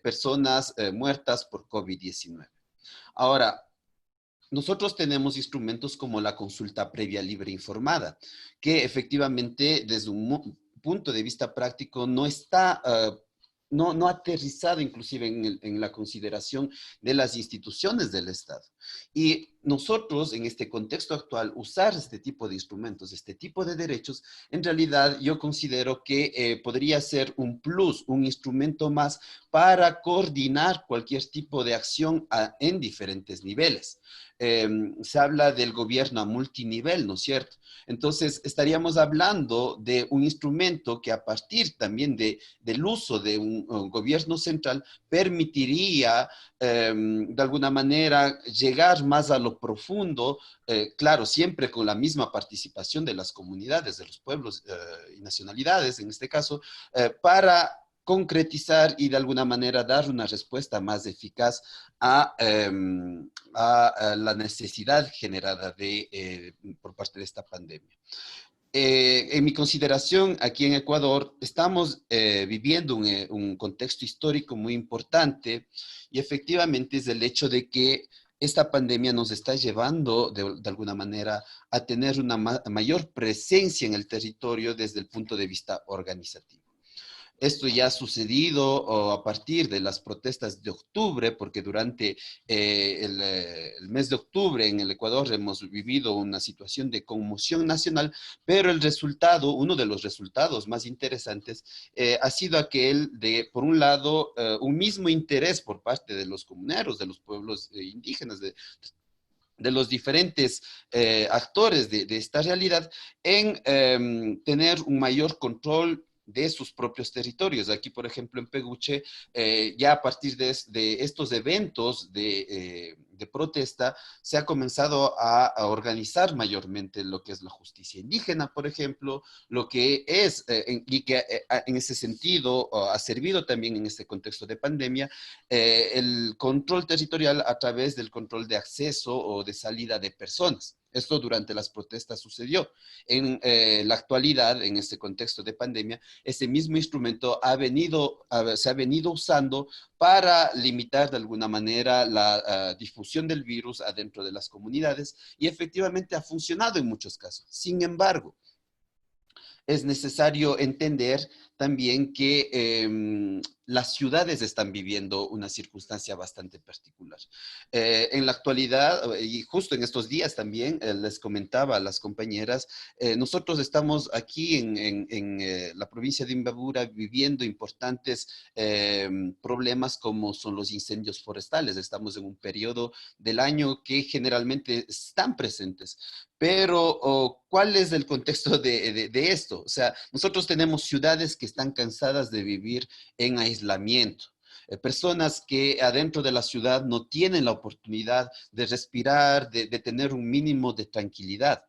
[SPEAKER 4] personas muertas por COVID-19. Ahora, nosotros tenemos instrumentos como la consulta previa libre informada, que efectivamente desde un punto de vista práctico no está, no aterrizado inclusive en la consideración de las instituciones del Estado. Y nosotros en este contexto actual, usar este tipo de instrumentos, este tipo de derechos, en realidad yo considero que podría ser un plus, un instrumento más para coordinar cualquier tipo de acción en diferentes niveles. Se habla del gobierno a multinivel, ¿no es cierto? Entonces, estaríamos hablando de un instrumento que a partir también del uso de un gobierno central permitiría de alguna manera llegar más a lo profundo, claro, siempre con la misma participación de las comunidades, de los pueblos y nacionalidades, en este caso, para concretizar y de alguna manera dar una respuesta más eficaz a la necesidad generada por parte de esta pandemia. En mi consideración, aquí en Ecuador, estamos viviendo un contexto histórico muy importante y efectivamente es el hecho de que esta pandemia nos está llevando de alguna manera a tener una mayor presencia en el territorio desde el punto de vista organizativo. Esto ya ha sucedido a partir de las protestas de octubre, porque durante el mes de octubre en el Ecuador hemos vivido una situación de conmoción nacional, pero el resultado, uno de los resultados más interesantes, ha sido aquel de, por un lado, un mismo interés por parte de los comuneros, de los pueblos indígenas, de los diferentes actores de esta realidad en tener un mayor control de sus propios territorios. Aquí, por ejemplo, en Peguche, ya a partir de estos eventos de protesta, se ha comenzado a organizar mayormente lo que es la justicia indígena, por ejemplo, lo que es, y que en ese sentido ha servido también en este contexto de pandemia, el control territorial a través del control de acceso o de salida de personas. Esto durante las protestas sucedió. En la actualidad, en este contexto de pandemia, ese mismo instrumento se ha venido usando para limitar de alguna manera la difusión del virus adentro de las comunidades y efectivamente ha funcionado en muchos casos. Sin embargo, es necesario entender también que las ciudades están viviendo una circunstancia bastante particular. En la actualidad, y justo en estos días también, les comentaba a las compañeras, nosotros estamos aquí en la provincia de Imbabura viviendo importantes problemas como son los incendios forestales. Estamos en un periodo del año que generalmente están presentes. Pero, ¿cuál es el contexto de esto? O sea, nosotros tenemos ciudades que están cansadas de vivir en aislamiento. Personas que adentro de la ciudad no tienen la oportunidad de respirar, de tener un mínimo de tranquilidad.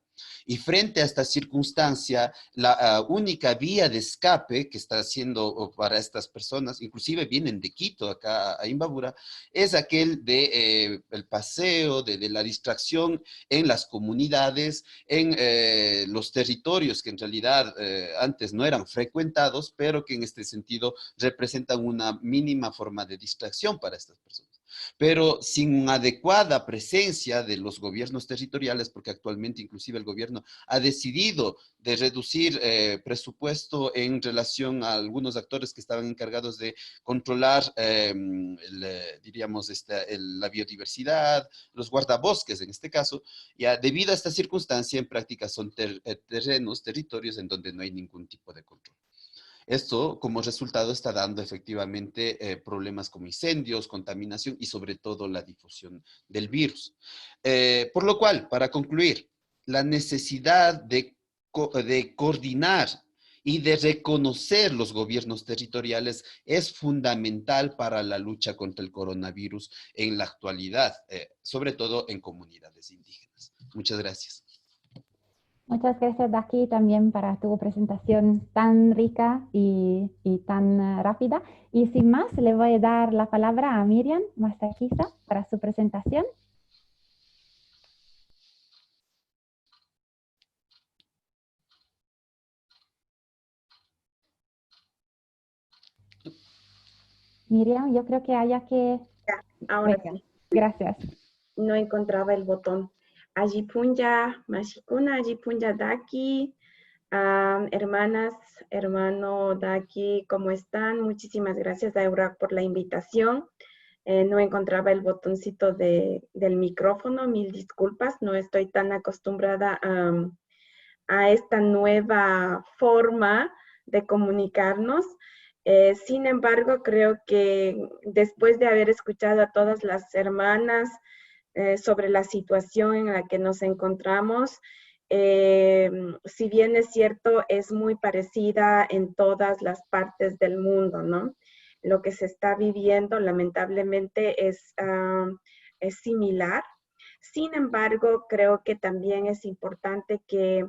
[SPEAKER 4] Y frente a esta circunstancia, la única vía de escape que está haciendo para estas personas, inclusive vienen de Quito acá a Imbabura, es aquel de el paseo, de la distracción en las comunidades, en los territorios que en realidad antes no eran frecuentados, pero que en este sentido representan una mínima forma de distracción para estas personas. Pero sin adecuada presencia de los gobiernos territoriales, porque actualmente inclusive el gobierno ha decidido de reducir presupuesto en relación a algunos actores que estaban encargados de controlar, diríamos, la biodiversidad, los guardabosques en este caso, ya debido a esta circunstancia en práctica son territorios en donde no hay ningún tipo de control. Esto, como resultado, está dando efectivamente problemas como incendios, contaminación y sobre todo la difusión del virus. Por lo cual, para concluir, la necesidad de coordinar y de reconocer los gobiernos territoriales es fundamental para la lucha contra el coronavirus en la actualidad, sobre todo en comunidades indígenas. Muchas gracias.
[SPEAKER 1] Muchas gracias, Daki, también para tu presentación tan rica y tan rápida. Y sin más, le voy a dar la palabra a Miriam Mastaquiza para su presentación. Miriam, yo creo que haya que...
[SPEAKER 5] Ya, ahora
[SPEAKER 1] Venga,
[SPEAKER 5] sí.
[SPEAKER 1] gracias.
[SPEAKER 5] No encontraba el botón. Ajipunya, Mashikuna, Ajipunya Daki, hermanas, hermano Daki, ¿cómo están? Muchísimas gracias a Eurac por la invitación. No encontraba el botoncito del micrófono, mil disculpas, no estoy tan acostumbrada a esta nueva forma de comunicarnos. Sin embargo, creo que después de haber escuchado a todas las hermanas sobre la situación en la que nos encontramos, si bien es cierto, es muy parecida en todas las partes del mundo, ¿no? Lo que se está viviendo, lamentablemente, es similar. Sin embargo, creo que también es importante que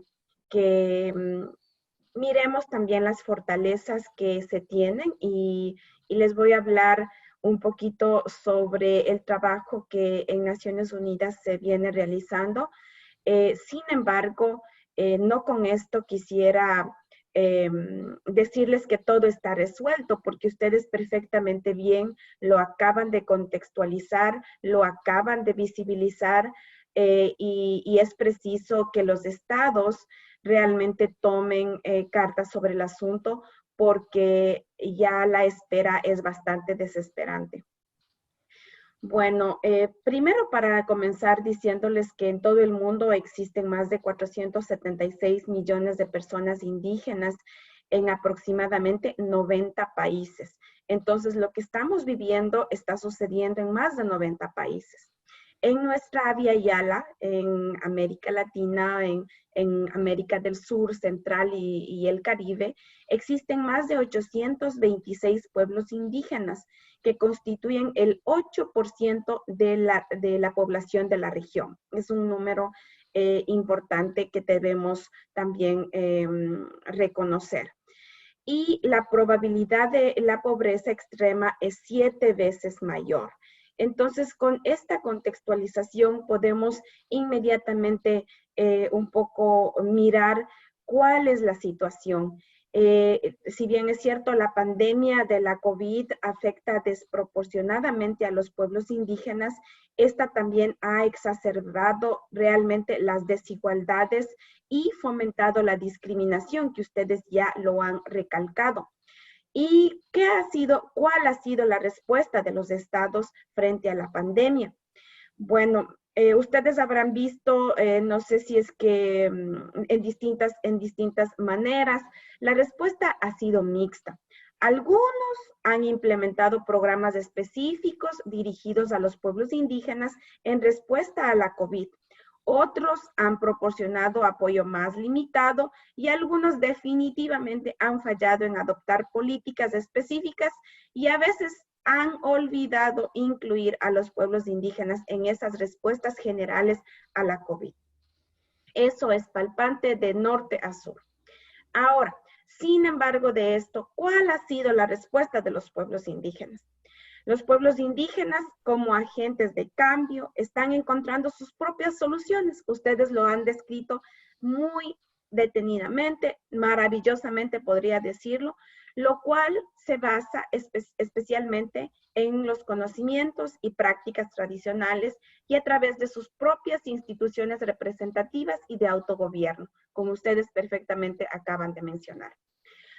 [SPEAKER 5] miremos también las fortalezas que se tienen y les voy a hablar un poquito sobre el trabajo que en Naciones Unidas se viene realizando. Sin embargo, no con esto quisiera decirles que todo está resuelto, porque ustedes perfectamente bien lo acaban de contextualizar, lo acaban de visibilizar, y es preciso que los estados realmente tomen cartas sobre el asunto, porque ya la espera es bastante desesperante. Bueno, primero para comenzar diciéndoles que en todo el mundo existen más de 476 millones de personas indígenas en aproximadamente 90 países. Entonces, lo que estamos viviendo está sucediendo en más de 90 países. En nuestra Via Yala, en América Latina, en América del Sur, Central y el Caribe, existen más de 826 pueblos indígenas que constituyen el 8% de la población de la región. Es un número importante que debemos también reconocer. Y la probabilidad de la pobreza extrema es 7 veces mayor. Entonces, con esta contextualización podemos inmediatamente un poco mirar cuál es la situación. Si bien es cierto, la pandemia de la COVID afecta desproporcionadamente a los pueblos indígenas, esta también ha exacerbado realmente las desigualdades y fomentado la discriminación, que ustedes ya lo han recalcado. ¿Y cuál ha sido la respuesta de los estados frente a la pandemia? Bueno, ustedes habrán visto, no sé si es que en distintas maneras, la respuesta ha sido mixta. Algunos han implementado programas específicos dirigidos a los pueblos indígenas en respuesta a la COVID. Otros han proporcionado apoyo más limitado y algunos definitivamente han fallado en adoptar políticas específicas y a veces han olvidado incluir a los pueblos indígenas en esas respuestas generales a la COVID. Eso es palpante de norte a sur. Ahora, sin embargo de esto, ¿cuál ha sido la respuesta de los pueblos indígenas? Los pueblos indígenas, como agentes de cambio, están encontrando sus propias soluciones. Ustedes lo han descrito muy detenidamente, maravillosamente podría decirlo, lo cual se basa especialmente en los conocimientos y prácticas tradicionales y a través de sus propias instituciones representativas y de autogobierno, como ustedes perfectamente acaban de mencionar.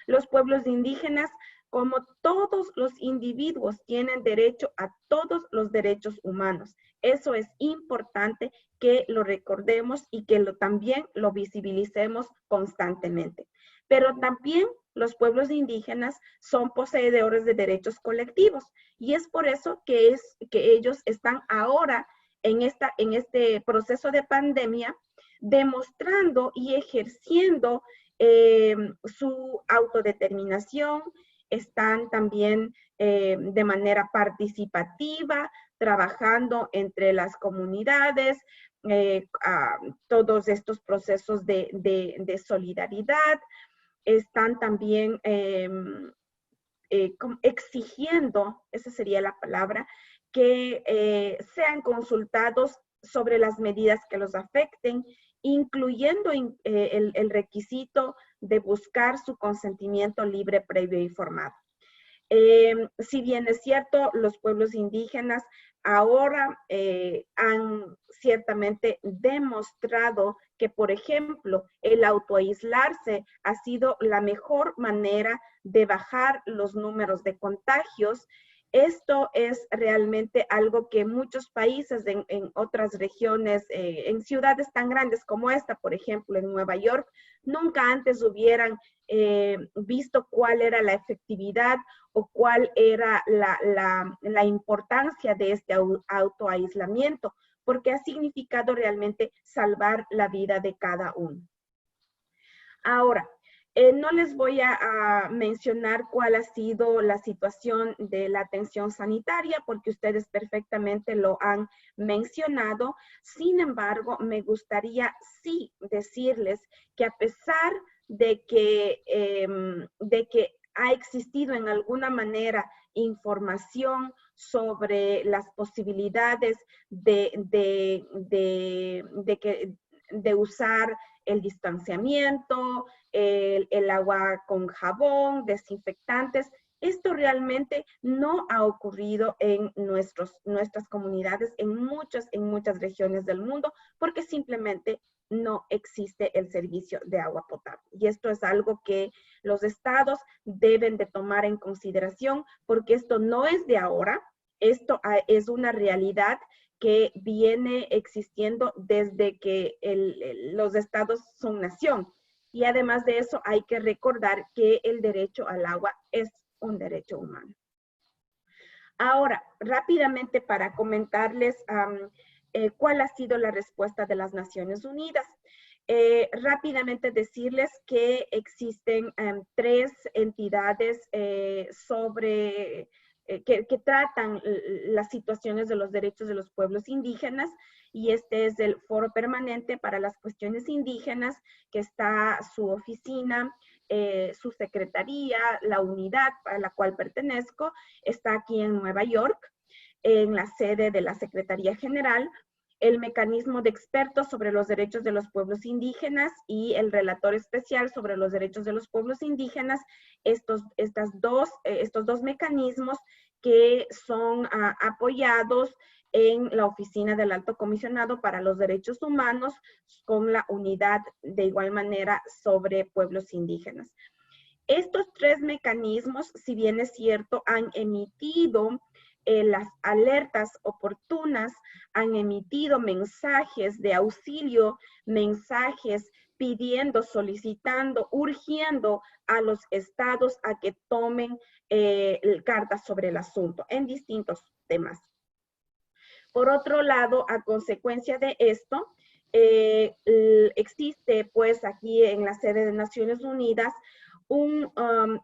[SPEAKER 5] Los pueblos indígenas, como todos los individuos, tienen derecho a todos los derechos humanos. Eso es importante que lo recordemos y que también lo visibilicemos constantemente. Pero también los pueblos indígenas son poseedores de derechos colectivos y es por eso que ellos están ahora en este proceso de pandemia demostrando y ejerciendo su autodeterminación. Están también de manera participativa, trabajando entre las comunidades, todos estos procesos de solidaridad. Están también exigiendo, esa sería la palabra, que sean consultados sobre las medidas que los afecten, incluyendo el requisito de buscar su consentimiento libre, previo y informado. Si bien es cierto, los pueblos indígenas ahora han ciertamente demostrado que, por ejemplo, el autoaislarse ha sido la mejor manera de bajar los números de contagios. Esto es realmente algo que muchos países en otras regiones, en ciudades tan grandes como esta, por ejemplo, en Nueva York, nunca antes hubieran visto cuál era la efectividad o cuál era la importancia de este autoaislamiento, porque ha significado realmente salvar la vida de cada uno. Ahora, no les voy a mencionar cuál ha sido la situación de la atención sanitaria, porque ustedes perfectamente lo han mencionado. Sin embargo, me gustaría sí decirles que a pesar de que ha existido en alguna manera información sobre las posibilidades de usar el distanciamiento, el agua con jabón, desinfectantes. Esto realmente no ha ocurrido en nuestras comunidades, en muchas regiones del mundo, porque simplemente no existe el servicio de agua potable. Y esto es algo que los estados deben de tomar en consideración, porque esto no es de ahora, esto es una realidad que viene existiendo desde que los estados son nación. Y además de eso, hay que recordar que el derecho al agua es un derecho humano. Ahora, rápidamente para comentarles cuál ha sido la respuesta de las Naciones Unidas. Rápidamente decirles que existen 3 entidades que tratan las situaciones de los derechos de los pueblos indígenas, y este es el Foro Permanente para las Cuestiones Indígenas, que está su oficina, su secretaría, la unidad a la cual pertenezco, está aquí en Nueva York, en la sede de la Secretaría General. El mecanismo de expertos sobre los derechos de los pueblos indígenas y el relator especial sobre los derechos de los pueblos indígenas, estos dos mecanismos que son apoyados en la Oficina del Alto Comisionado para los Derechos Humanos, con la unidad de igual manera sobre pueblos indígenas. Estos 3 mecanismos, si bien es cierto, han emitido las alertas oportunas, han emitido mensajes de auxilio, mensajes pidiendo, solicitando, urgiendo a los estados a que tomen cartas sobre el asunto en distintos temas. Por otro lado, a consecuencia de esto, existe pues aquí en la sede de Naciones Unidas un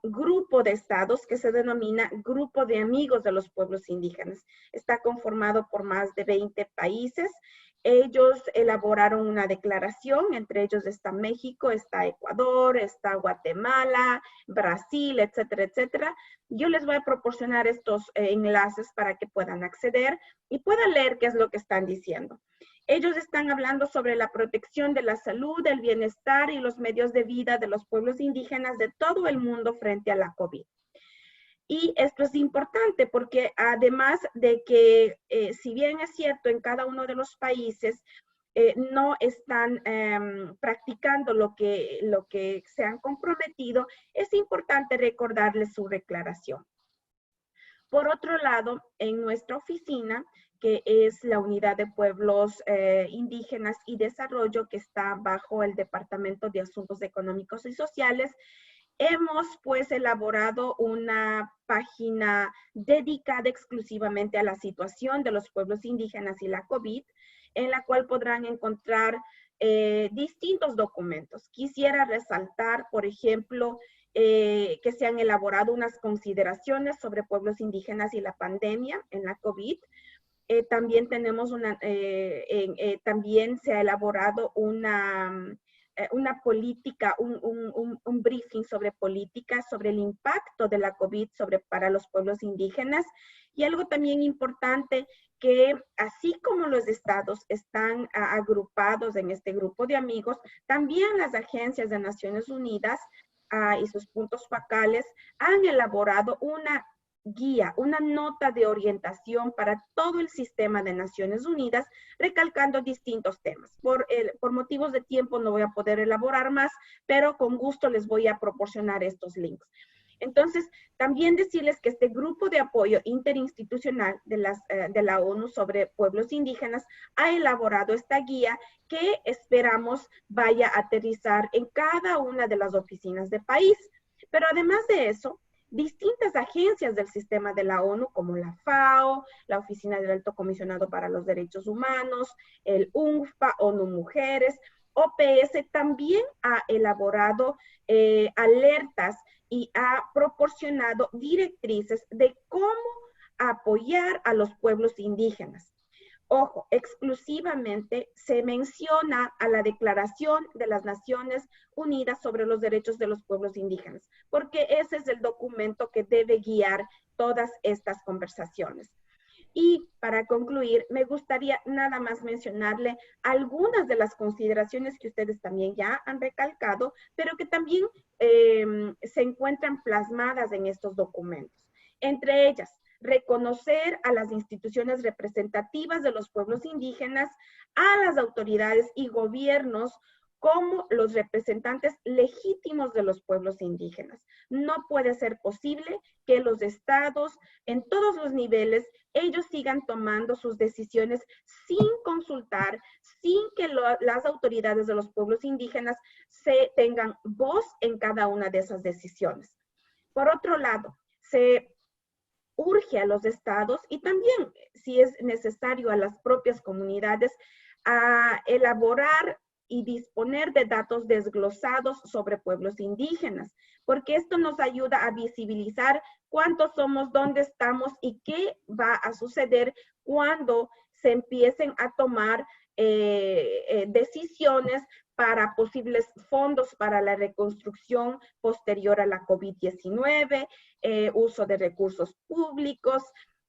[SPEAKER 5] grupo de estados que se denomina Grupo de Amigos de los Pueblos Indígenas. Está conformado por más de 20 países. Ellos elaboraron una declaración, entre ellos está México, está Ecuador, está Guatemala, Brasil, etcétera, etcétera. Yo les voy a proporcionar estos enlaces para que puedan acceder y puedan leer qué es lo que están diciendo. Ellos están hablando sobre la protección de la salud, el bienestar y los medios de vida de los pueblos indígenas de todo el mundo frente a la COVID. Y esto es importante porque además de que, si bien es cierto, en cada uno de los países no están practicando lo que se han comprometido, es importante recordarles su declaración. Por otro lado, en nuestra oficina, que es la Unidad de Pueblos Indígenas y Desarrollo, que está bajo el Departamento de Asuntos Económicos y Sociales, hemos pues elaborado una página dedicada exclusivamente a la situación de los pueblos indígenas y la COVID, en la cual podrán encontrar distintos documentos. Quisiera resaltar, por ejemplo, que se han elaborado unas consideraciones sobre pueblos indígenas y la pandemia en la COVID. También tenemos también se ha elaborado una política, un briefing sobre política, sobre el impacto de la COVID para los pueblos indígenas. Y algo también importante, que así como los estados están agrupados en este grupo de amigos, también las agencias de Naciones Unidas y sus puntos focales han elaborado una guía, una nota de orientación para todo el sistema de Naciones Unidas, recalcando distintos temas. Por motivos de tiempo no voy a poder elaborar más, pero con gusto les voy a proporcionar estos links. Entonces, también decirles que este grupo de apoyo interinstitucional de la ONU sobre pueblos indígenas ha elaborado esta guía que esperamos vaya a aterrizar en cada una de las oficinas del país. Pero además de eso, distintas agencias del sistema de la ONU, como la FAO, la Oficina del Alto Comisionado para los Derechos Humanos, el UNFPA, ONU Mujeres, OPS, también ha elaborado alertas y ha proporcionado directrices de cómo apoyar a los pueblos indígenas. ojo, exclusivamente se menciona a la Declaración de las Naciones Unidas sobre los Derechos de los Pueblos Indígenas, porque ese es el documento que debe guiar todas estas conversaciones. Y para concluir, me gustaría nada más mencionarle algunas de las consideraciones que ustedes también ya han recalcado, pero que también se encuentran plasmadas en estos documentos. Entre ellas, reconocer a las instituciones representativas de los pueblos indígenas, a las autoridades y gobiernos como los representantes legítimos de los pueblos indígenas. No puede ser posible que los estados, en todos los niveles, ellos sigan tomando sus decisiones sin consultar, sin que las autoridades de los pueblos indígenas se tengan voz en cada una de esas decisiones. Por otro lado, se urge a los estados y también, si es necesario, a las propias comunidades a elaborar y disponer de datos desglosados sobre pueblos indígenas, porque esto nos ayuda a visibilizar cuántos somos, dónde estamos y qué va a suceder cuando se empiecen a tomar decisiones para posibles fondos para la reconstrucción posterior a la COVID-19, uso de recursos públicos.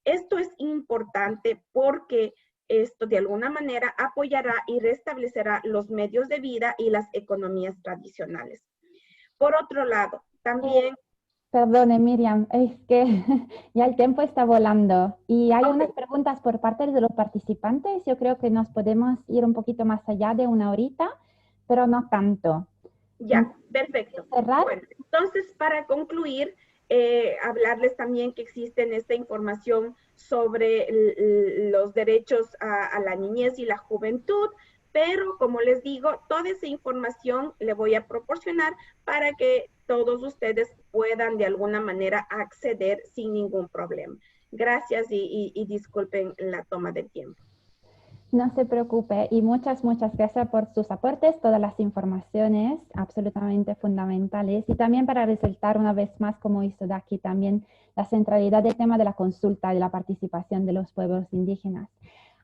[SPEAKER 5] Esto es importante porque esto de alguna manera apoyará y restablecerá los medios de vida y las economías tradicionales. Por otro lado, también...
[SPEAKER 1] Perdone, Miriam, es que ya el tiempo está volando y hay unas preguntas por parte de los participantes. Yo creo que nos podemos ir un poquito más allá de una horita, pero no tanto.
[SPEAKER 5] Ya, perfecto.
[SPEAKER 1] ¿Cerrar?
[SPEAKER 5] Bueno, entonces, para concluir, hablarles también que existe esta información sobre los derechos a la niñez y la juventud, pero como les digo, toda esa información le voy a proporcionar para que todos ustedes puedan de alguna manera acceder sin ningún problema. Gracias y disculpen la toma de tiempo.
[SPEAKER 1] No se preocupe y muchas gracias por sus aportes, todas las informaciones absolutamente fundamentales y también para resaltar una vez más, como hizo Daki, también la centralidad del tema de la consulta y de la participación de los pueblos indígenas.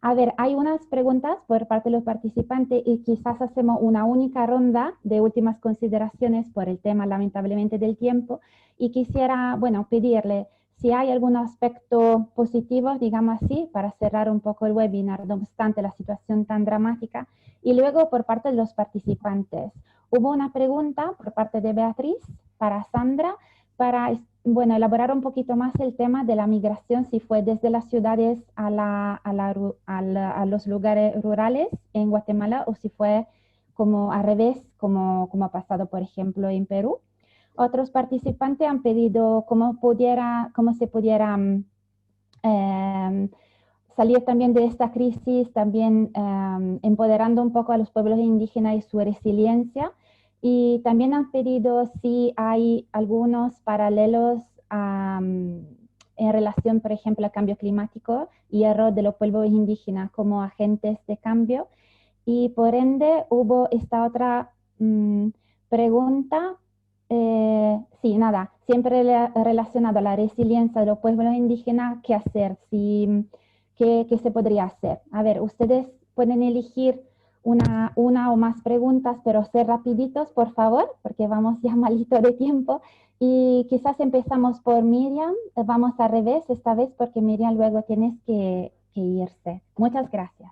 [SPEAKER 1] A ver, hay unas preguntas por parte de los participantes y quizás hacemos una única ronda de últimas consideraciones por el tema, lamentablemente, del tiempo. Y quisiera, bueno, pedirle si hay algún aspecto positivo, digamos así, para cerrar un poco el webinar, no obstante la situación tan dramática. Y luego, por parte de los participantes, hubo una pregunta por parte de Beatriz para Sandra, para bueno, elaborar un poquito más el tema de la migración, si fue desde las ciudades a los lugares rurales en Guatemala o si fue como al revés, como ha pasado, por ejemplo, en Perú. Otros participantes han pedido cómo se pudiera salir también de esta crisis, también empoderando un poco a los pueblos indígenas y su resiliencia. Y también han pedido si hay algunos paralelos en relación, por ejemplo, al cambio climático y el rol de los pueblos indígenas como agentes de cambio. Y por ende hubo esta otra pregunta, sí, nada, siempre relacionado a la resiliencia de los pueblos indígenas, ¿qué hacer? ¿Qué se podría hacer? A ver, ustedes pueden elegir una o más preguntas, pero ser rapiditos, por favor, porque vamos ya malito de tiempo. Y quizás empezamos por Miriam, vamos al revés esta vez porque Miriam luego tienes que irse. Muchas gracias.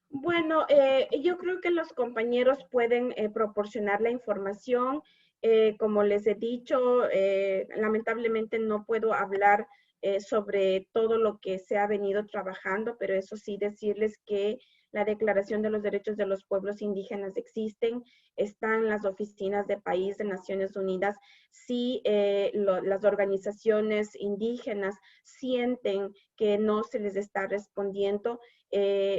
[SPEAKER 5] Bueno, yo creo que los compañeros pueden proporcionar la información. Como les he dicho, lamentablemente no puedo hablar sobre todo lo que se ha venido trabajando, pero eso sí decirles que la Declaración de los Derechos de los Pueblos Indígenas existen, están las oficinas de país de Naciones Unidas. Si las organizaciones indígenas sienten que no se les está respondiendo, es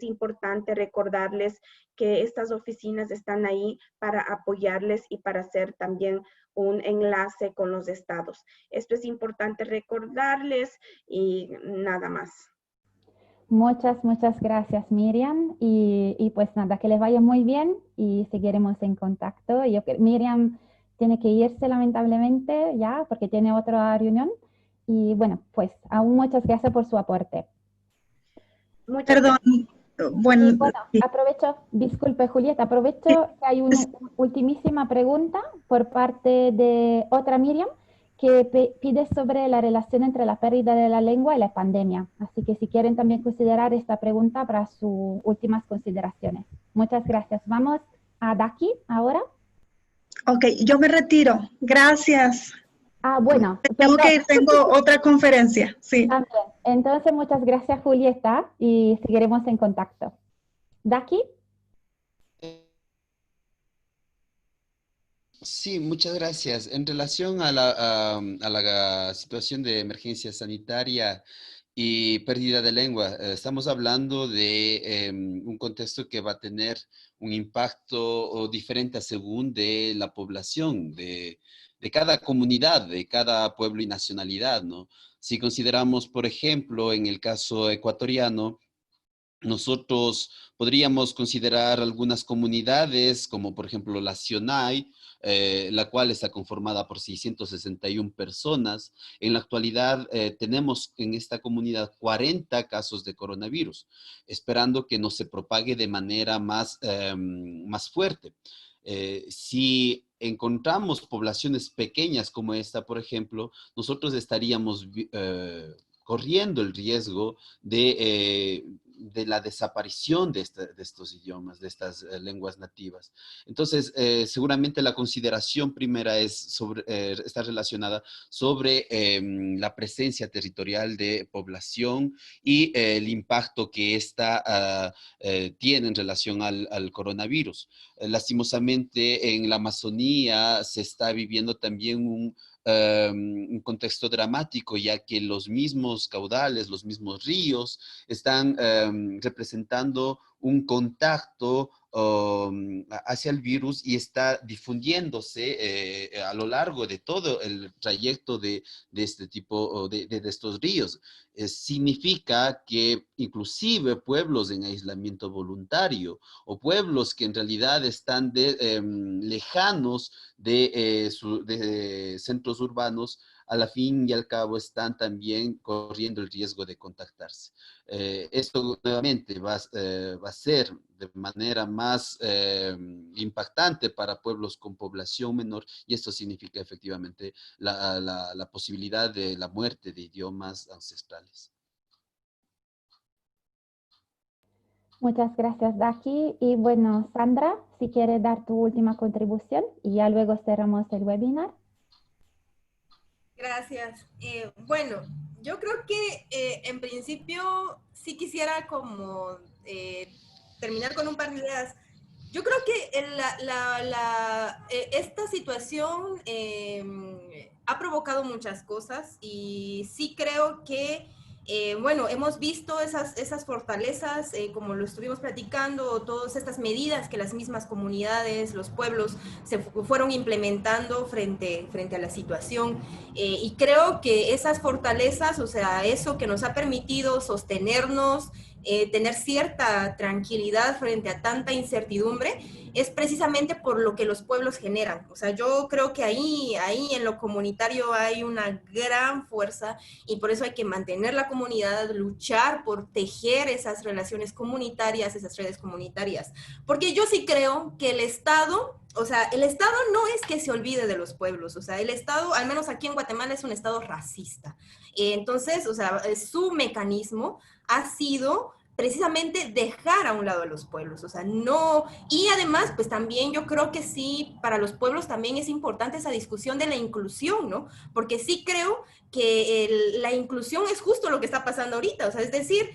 [SPEAKER 5] importante recordarles que estas oficinas están ahí para apoyarles y para hacer también un enlace con los estados. Esto es importante recordarles y nada más.
[SPEAKER 1] Muchas gracias, Miriam. Y pues nada, que les vaya muy bien y seguiremos en contacto. Miriam tiene que irse lamentablemente ya porque tiene otra reunión. Y bueno, pues aún muchas gracias por su aporte.
[SPEAKER 3] Perdón,
[SPEAKER 1] Y
[SPEAKER 3] bueno,
[SPEAKER 1] bueno,
[SPEAKER 3] sí.
[SPEAKER 1] aprovecho, disculpe Julieta, aprovecho que hay una ultimísima pregunta por parte de otra Miriam que pide sobre la relación entre la pérdida de la lengua y la pandemia. Así que si quieren también considerar esta pregunta para sus últimas consideraciones. Muchas gracias. Vamos a Daki ahora.
[SPEAKER 3] Ok, yo me retiro. Gracias.
[SPEAKER 1] Ah, bueno,
[SPEAKER 3] Tengo
[SPEAKER 1] perdón.
[SPEAKER 3] que ir, tengo otra conferencia. Sí.
[SPEAKER 1] También. Entonces, muchas gracias Julieta y seguiremos en contacto. Daki.
[SPEAKER 4] Sí, muchas gracias. En relación a la situación de emergencia sanitaria y pérdida de lengua, estamos hablando de un contexto que va a tener un impacto diferente según de la población, de cada comunidad, de cada pueblo y nacionalidad, ¿no? Si consideramos, por ejemplo, en el caso ecuatoriano, nosotros podríamos considerar algunas comunidades, como por ejemplo la Sionai, la cual está conformada por 661 personas. En la actualidad tenemos en esta comunidad 40 casos de coronavirus, esperando que no se propague de manera más fuerte. Si encontramos poblaciones pequeñas como esta, por ejemplo, nosotros estaríamos corriendo el riesgo de la desaparición de estos idiomas, de estas lenguas nativas. Entonces, seguramente la consideración primera está relacionada sobre la presencia territorial de población y el impacto que ésta tiene en relación al coronavirus. Lastimosamente, en la Amazonía se está viviendo también un contexto dramático, ya que los mismos caudales, los mismos ríos están representando un contacto hacia el virus y está difundiéndose a lo largo de todo el trayecto de este tipo, de estos ríos. Significa que inclusive pueblos en aislamiento voluntario o pueblos que en realidad están lejanos de centros urbanos, a la fin y al cabo están también corriendo el riesgo de contactarse. Esto nuevamente va a ser de manera más impactante para pueblos con población menor, y esto significa efectivamente la posibilidad de la muerte de idiomas ancestrales.
[SPEAKER 1] Muchas gracias, Daki. Y bueno, Sandra, si quieres dar tu última contribución y ya luego cerramos el webinar.
[SPEAKER 2] Gracias. Bueno, yo creo que en principio sí quisiera como terminar con un par de ideas. Yo creo que esta situación ha provocado muchas cosas y sí creo que bueno, hemos visto esas fortalezas, como lo estuvimos platicando, todas estas medidas que las mismas comunidades, los pueblos se fueron implementando frente a la situación. Y creo que esas fortalezas, o sea, eso que nos ha permitido sostenernos, tener cierta tranquilidad frente a tanta incertidumbre, es precisamente por lo que los pueblos generan. O sea, yo creo que ahí en lo comunitario hay una gran fuerza y por eso hay que mantener la comunidad, luchar por tejer esas relaciones comunitarias, esas redes comunitarias. Porque yo sí creo que el Estado, o sea, el Estado no es que se olvide de los pueblos, o sea, el Estado, al menos aquí en Guatemala, es un Estado racista. Entonces, o sea, su mecanismo ha sido precisamente dejar a un lado a los pueblos, o sea, no, y además, pues también yo creo que sí, para los pueblos también es importante esa discusión de la inclusión, ¿no? Porque sí creo que la inclusión es justo lo que está pasando ahorita, o sea, es decir,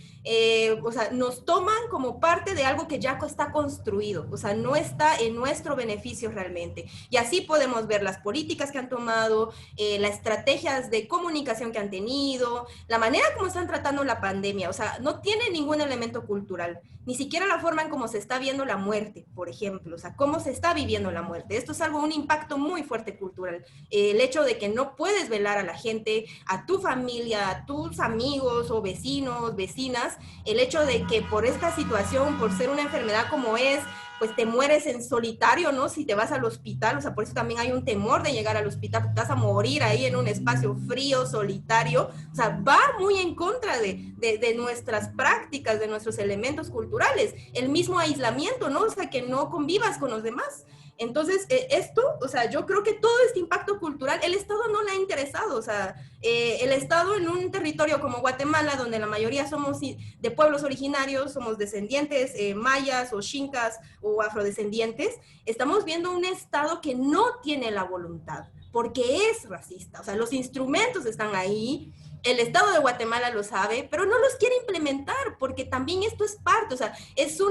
[SPEAKER 2] o sea, nos toman como parte de algo que ya está construido, o sea, no está en nuestro beneficio realmente. Y así podemos ver las políticas que han tomado, las estrategias de comunicación que han tenido, la manera como están tratando la pandemia, o sea, no tiene ningún elemento cultural, ni siquiera la forma en cómo se está viendo la muerte, por ejemplo, o sea, cómo se está viviendo la muerte. Esto es algo, un impacto muy fuerte cultural. El hecho de que no puedes velar a la gente, a tu familia, a tus amigos o vecinos, vecinas, el hecho de que por esta situación, por ser una enfermedad como es, pues te mueres en solitario, ¿no? Si te vas al hospital, o sea, por eso también hay un temor de llegar al hospital, porque te vas a morir ahí en un espacio frío, solitario, o sea, va muy en contra de nuestras prácticas, de nuestros elementos culturales, el mismo aislamiento, ¿no? O sea, que no convivas con los demás. Entonces, esto, o sea, yo creo que todo este impacto cultural, el Estado no le ha interesado, o sea, el Estado en un territorio como Guatemala, donde la mayoría somos de pueblos originarios, somos descendientes mayas o xincas o afrodescendientes, estamos viendo un Estado que no tiene la voluntad, porque es racista, o sea, los instrumentos están ahí, el Estado de Guatemala lo sabe, pero no los quiere implementar, porque también esto es parte, o sea,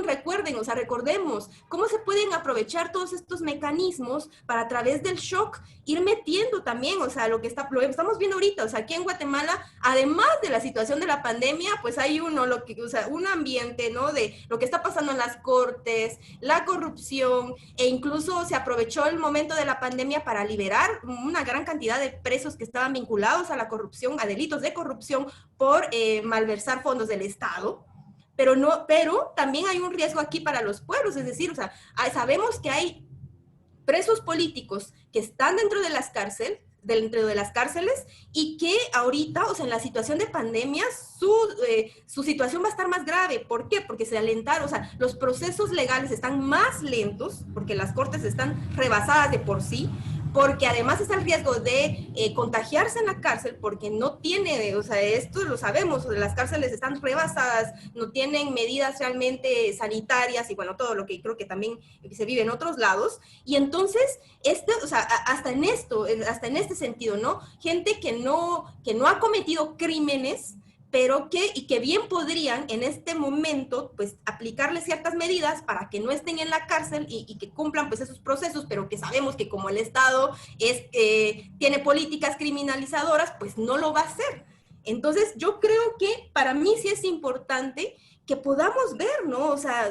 [SPEAKER 2] recuerden, o sea, recordemos cómo se pueden aprovechar todos estos mecanismos para a través del shock ir metiendo también, o sea, lo que estamos viendo ahorita, o sea, aquí en Guatemala, además de la situación de la pandemia, pues hay un ambiente, ¿no? De lo que está pasando en las cortes, la corrupción, e incluso se aprovechó el momento de la pandemia para liberar una gran cantidad de presos que estaban vinculados a la corrupción, a delitos de corrupción por malversar fondos del Estado, pero también hay un riesgo aquí para los pueblos, es decir, o sea, sabemos que hay presos políticos que están dentro de las cárceles y que ahorita, o sea, en la situación de pandemia, su situación va a estar más grave. ¿Por qué? Porque se alentaron, o sea, los procesos legales están más lentos, porque las cortes están rebasadas de por sí, porque además está el riesgo de contagiarse en la cárcel, porque no tiene, o sea, esto lo sabemos, las cárceles están rebasadas, no tienen medidas realmente sanitarias y bueno, todo lo que creo que también se vive en otros lados, y entonces, o sea, hasta en este sentido, ¿no? Gente que no ha cometido crímenes, pero que bien podrían en este momento pues aplicarle ciertas medidas para que no estén en la cárcel y que cumplan pues esos procesos, pero que sabemos que como el Estado tiene políticas criminalizadoras, pues no lo va a hacer. Entonces yo creo que para mí sí es importante que podamos ver, ¿no? O sea,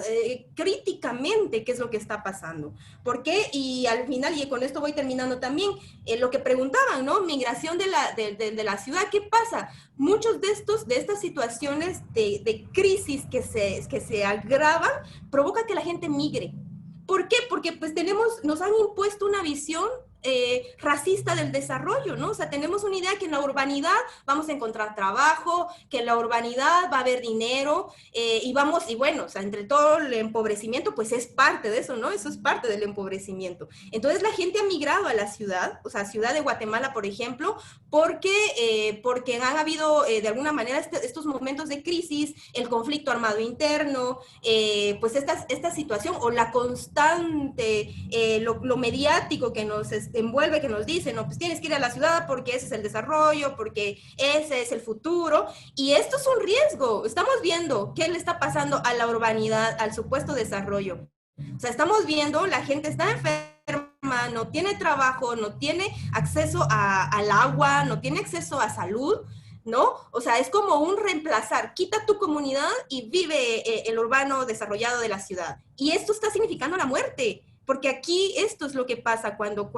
[SPEAKER 2] críticamente qué es lo que está pasando. ¿Por qué? Y al final, y con esto voy terminando también, lo que preguntaban, ¿no? Migración de la ciudad, ¿qué pasa? Muchos de estas situaciones de crisis que se agravan, provoca que la gente migre. ¿Por qué? Porque pues nos han impuesto una visión racista del desarrollo, ¿no? O sea, tenemos una idea que en la urbanidad vamos a encontrar trabajo, que en la urbanidad va a haber dinero, y bueno, o sea, entre todo el empobrecimiento, pues es parte de eso, ¿no? Eso es parte del empobrecimiento. Entonces la gente ha migrado a la ciudad, o sea, Ciudad de Guatemala, por ejemplo, porque han habido, de alguna manera, estos momentos de crisis, el conflicto armado interno, pues esta situación, o la constante, lo mediático que nos envuelve, que nos dice, no, pues tienes que ir a la ciudad porque ese es el desarrollo, porque ese es el futuro, y esto es un riesgo. Estamos viendo qué le está pasando a la urbanidad, al supuesto desarrollo. O sea, estamos viendo, la gente está enferma, no tiene trabajo, no tiene acceso al agua, no tiene acceso a salud, ¿no? O sea, es como un reemplazar, quita tu comunidad y vive el urbano desarrollado de la ciudad. Y esto está significando la muerte. Porque aquí esto es lo que pasa cuando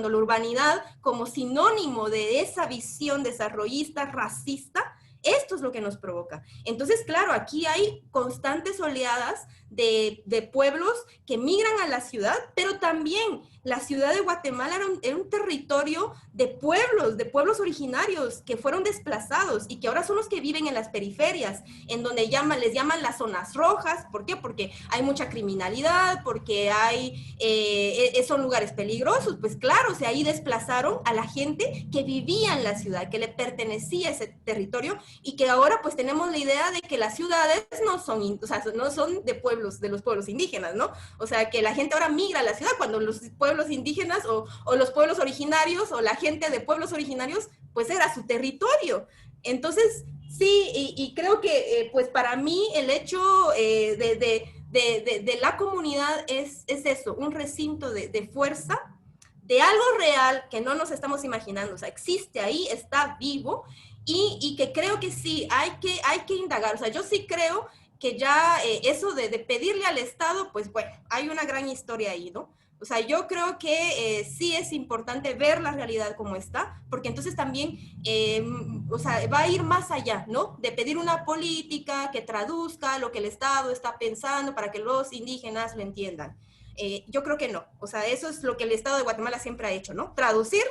[SPEAKER 2] la urbanidad, como sinónimo de esa visión desarrollista, racista, esto es lo que nos provoca. Entonces, claro, aquí hay constantes oleadas de pueblos que migran a la ciudad, pero también la ciudad de Guatemala era un territorio de pueblos originarios que fueron desplazados y que ahora son los que viven en las periferias, en donde les llaman las zonas rojas. ¿Por qué? Porque hay mucha criminalidad, porque son lugares peligrosos. Pues claro, o sea, ahí desplazaron a la gente que vivía en la ciudad, que le pertenecía a ese territorio, y que ahora pues tenemos la idea de que las ciudades no son de los pueblos indígenas, ¿no? O sea, que la gente ahora migra a la ciudad cuando los pueblos indígenas o los pueblos originarios o la gente de pueblos originarios, pues era su territorio. Entonces, sí, y creo que pues para mí el hecho de la comunidad es eso, un recinto de fuerza, de algo real que no nos estamos imaginando. O sea, existe ahí, está vivo, y que creo que sí, hay que indagar. O sea, yo sí creo que ya eso de pedirle al Estado, pues bueno, hay una gran historia ahí, ¿no? O sea, yo creo que sí es importante ver la realidad como está, porque entonces también, o sea, va a ir más allá, ¿no? De pedir una política que traduzca lo que el Estado está pensando para que los indígenas lo entiendan. Yo creo que no. O sea, eso es lo que el Estado de Guatemala siempre ha hecho, ¿no? Traducir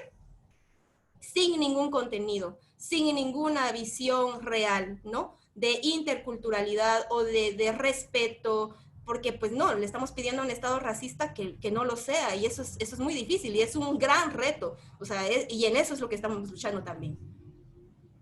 [SPEAKER 2] sin ningún contenido, sin ninguna visión real, ¿no? De interculturalidad o de respeto, porque pues no, le estamos pidiendo a un Estado racista que no lo sea, y eso es muy difícil, y es un gran reto, o sea, y en eso es lo que estamos luchando también.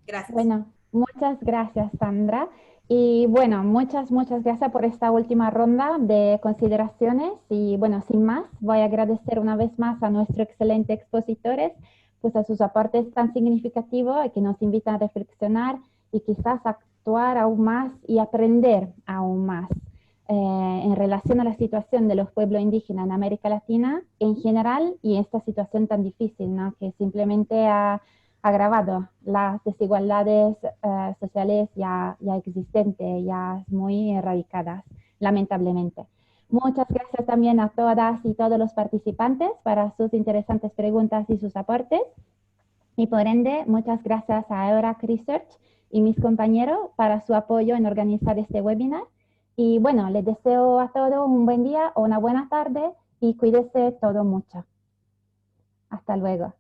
[SPEAKER 2] Gracias.
[SPEAKER 1] Bueno, muchas gracias, Sandra. Y bueno, muchas gracias por esta última ronda de consideraciones. Y bueno, sin más, voy a agradecer una vez más a nuestros excelentes expositores, pues a sus aportes tan significativos que nos invitan a reflexionar y quizás actuar aún más y aprender aún más en relación a la situación de los pueblos indígenas en América Latina en general y esta situación tan difícil, ¿no? Que simplemente ha agravado las desigualdades sociales ya existentes, ya muy erradicadas, lamentablemente. Muchas gracias también a todas y todos los participantes para sus interesantes preguntas y sus aportes. Y por ende, muchas gracias a EURAC Research y mis compañeros para su apoyo en organizar este webinar. Y bueno, les deseo a todos un buen día o una buena tarde y cuídense todo mucho. Hasta luego.